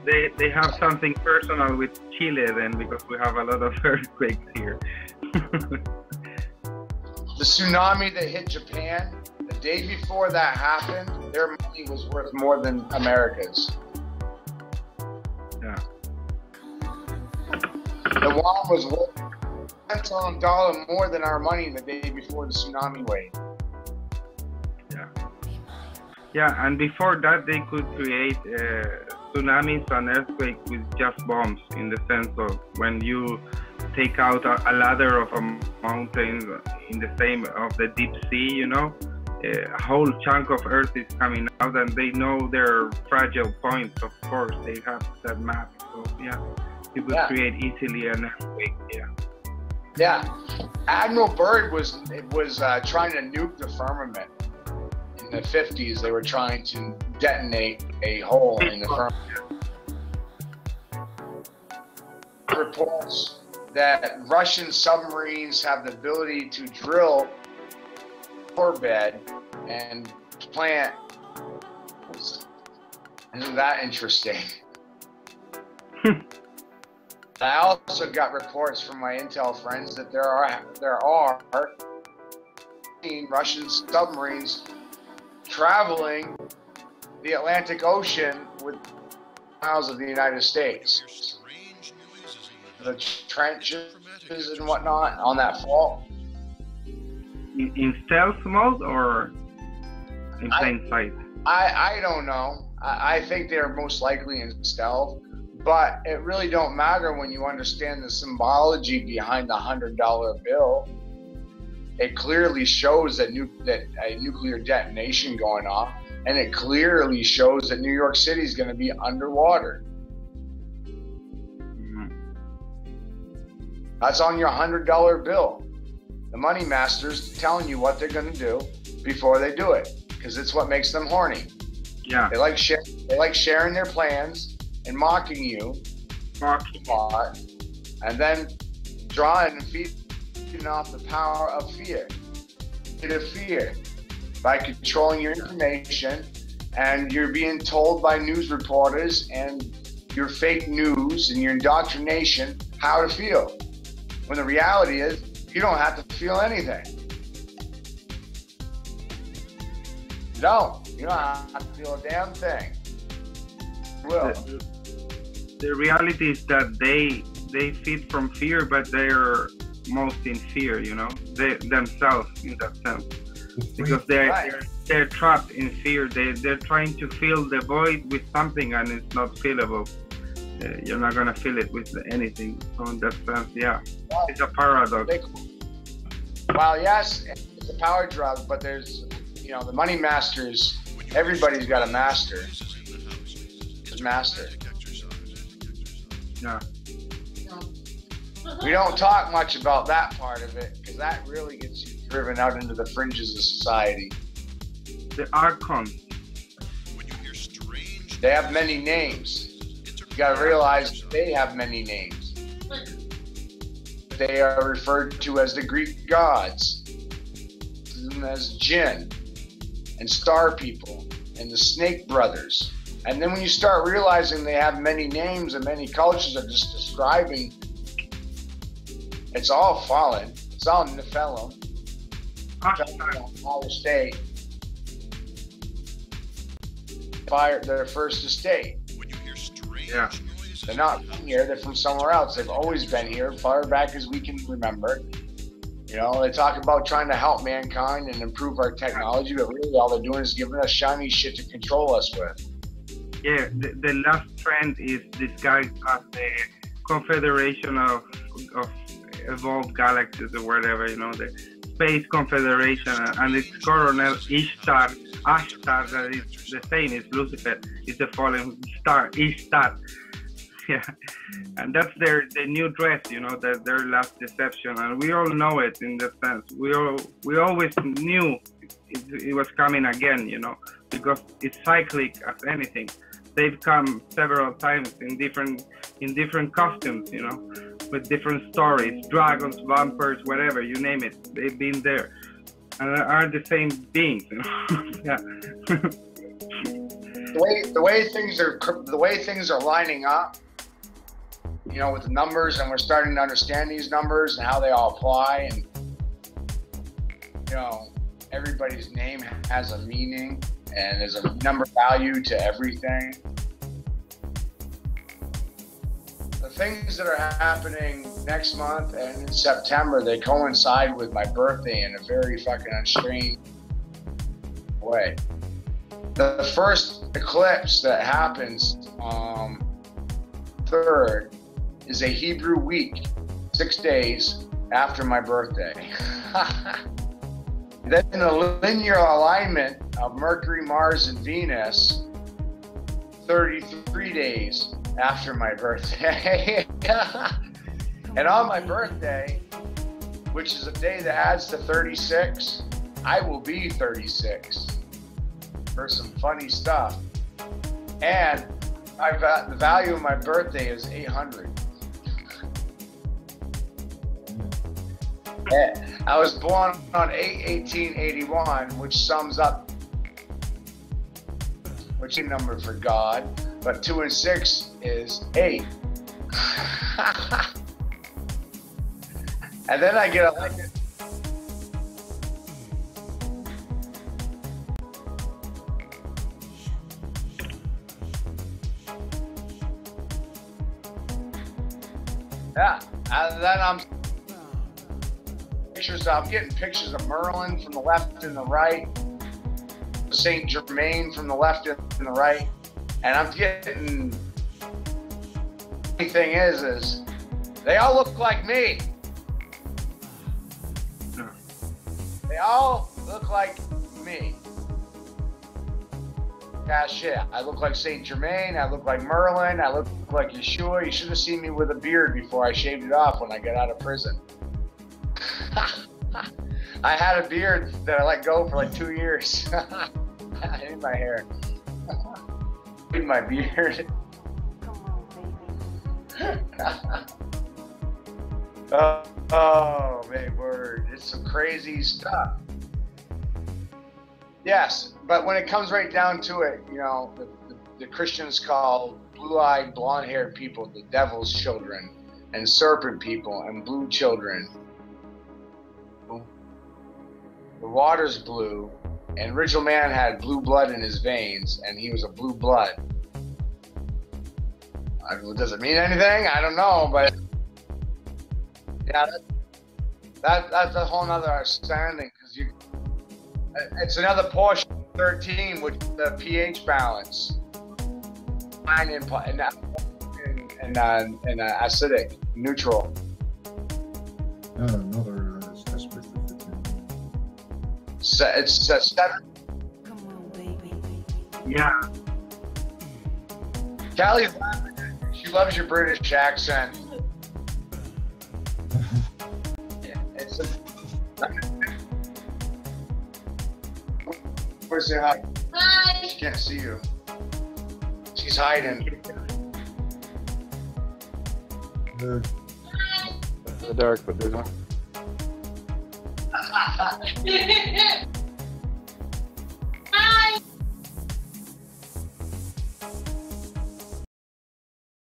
They have something personal with Chile then, because we have a lot of earthquakes here. The tsunami that hit Japan, the day before that happened, their money was worth more than America's. Yeah. The won was worth $1 more than our money the day before the tsunami wave. Yeah. Yeah, and before that they could create tsunamis and earthquakes with just bombs, in the sense of when you take out a ladder of a mountain in the same of the deep sea, you know, a whole chunk of earth is coming out, and they know their fragile points. Of course, they have that map. So yeah, you could create easily an earthquake. Yeah. Yeah, Admiral Byrd was trying to nuke the firmament in the 50s. They were trying to detonate a hole in the firmament. Reports that Russian submarines have the ability to drill core bed and plant. Isn't that interesting? I also got reports from my intel friends that there are Russian submarines traveling the Atlantic Ocean with miles of the United States. The trenches and whatnot on that fault. In stealth mode or in plain sight? I don't know. I think they're most likely in stealth, but it really don't matter when you understand the symbology behind the $100 bill. It clearly shows that a nuclear detonation going off, and it clearly shows that New York City is going to be underwater. That's on your $100 bill. The money masters telling you what they're going to do before they do it, because it's what makes them horny. Yeah. They like sharing their plans and mocking you, and then drawing and feeding off the power of fear. Fear by controlling your information, and you're being told by news reporters and your fake news and your indoctrination how to feel. When the reality is, you don't have to feel anything. You don't have to feel a damn thing. You will. The reality is that they feed from fear, but they're most in fear, you know, they themselves in that sense, because they're trapped in fear. They're trying to fill the void with something, and it's not fillable. You're not gonna fill it with anything. So in that sense, yeah, it's a paradox. Well, yes, it's a power drug, but there's, the money masters. Everybody's got a master. Master. Yeah. We don't talk much about that part of it, because that really gets you driven out into the fringes of society. The Archon. They have many names. You gotta realize they have many names. They are referred to as the Greek gods, as Jinn, and Star People, and the Snake Brothers. And then when you start realizing they have many names and many cultures are just describing, it's all fallen. It's all Nephilim. Higher state. Their first estate. Yeah. They're not from here, they're from somewhere else. They've always been here, far back as we can remember. You know, they talk about trying to help mankind and improve our technology, but really all they're doing is giving us shiny shit to control us with. Yeah, the last trend is disguised as the Confederation of Evolved Galaxies or whatever, you know, the Space Confederation, and it's Coronel Ishtar, that is the same as Lucifer, is the fallen star, Ishtar. Yeah, and that's the new dress, you know, their last deception, and we all know it in that sense. We always knew it was coming again, you know, because it's cyclic as anything. They've come several times in different costumes, you know, with different stories, dragons, vampires, whatever, you name it. They've been there and are the same beings, you know. Yeah. The way things are lining up, you know, with the numbers, and we're starting to understand these numbers and how they all apply, and you know, everybody's name has a meaning and there's a number value to everything. The things that are happening next month and in September, they coincide with my birthday in a very fucking strange way. The first eclipse that happens 3rd is a Hebrew week, 6 days after my birthday. Then the linear alignment of Mercury, Mars, and Venus, 33 days after my birthday. And on my birthday, which is a day that adds to 36, I will be 36 for some funny stuff. And I've got the value of my birthday is 800. I was born on 8/18/81, which sums up, which is a number for God, but 2 and 6 is 8. And then I get elected. Yeah, and then I'm getting pictures of Merlin from the left and the right, Saint Germain from the left and the right, and I'm getting. The thing is they all look like me. They all look like me. Yeah, shit. I look like Saint Germain. I look like Merlin. I look like Yeshua. You should have seen me with a beard before I shaved it off when I got out of prison. I had a beard that I let go for like 2 years. I hate my hair. I hate my beard. Oh, man, word. It's some crazy stuff. Yes, but when it comes right down to it, you know, the Christians call blue-eyed, blonde-haired people the devil's children, and serpent people and blue children. The water's blue, and original man had blue blood in his veins, and he was a blue blood. Does it mean anything? I don't know, but yeah, that's a whole nother understanding, because it's another portion of 13, which is the pH balance, and acidic, neutral. Another aspect of it. So it's 7. Come on, baby. Yeah. Callie's laughing. She loves your British accent. It's where's the hi? Hi. She can't see you. She's hiding. There. In the dark, but there's not.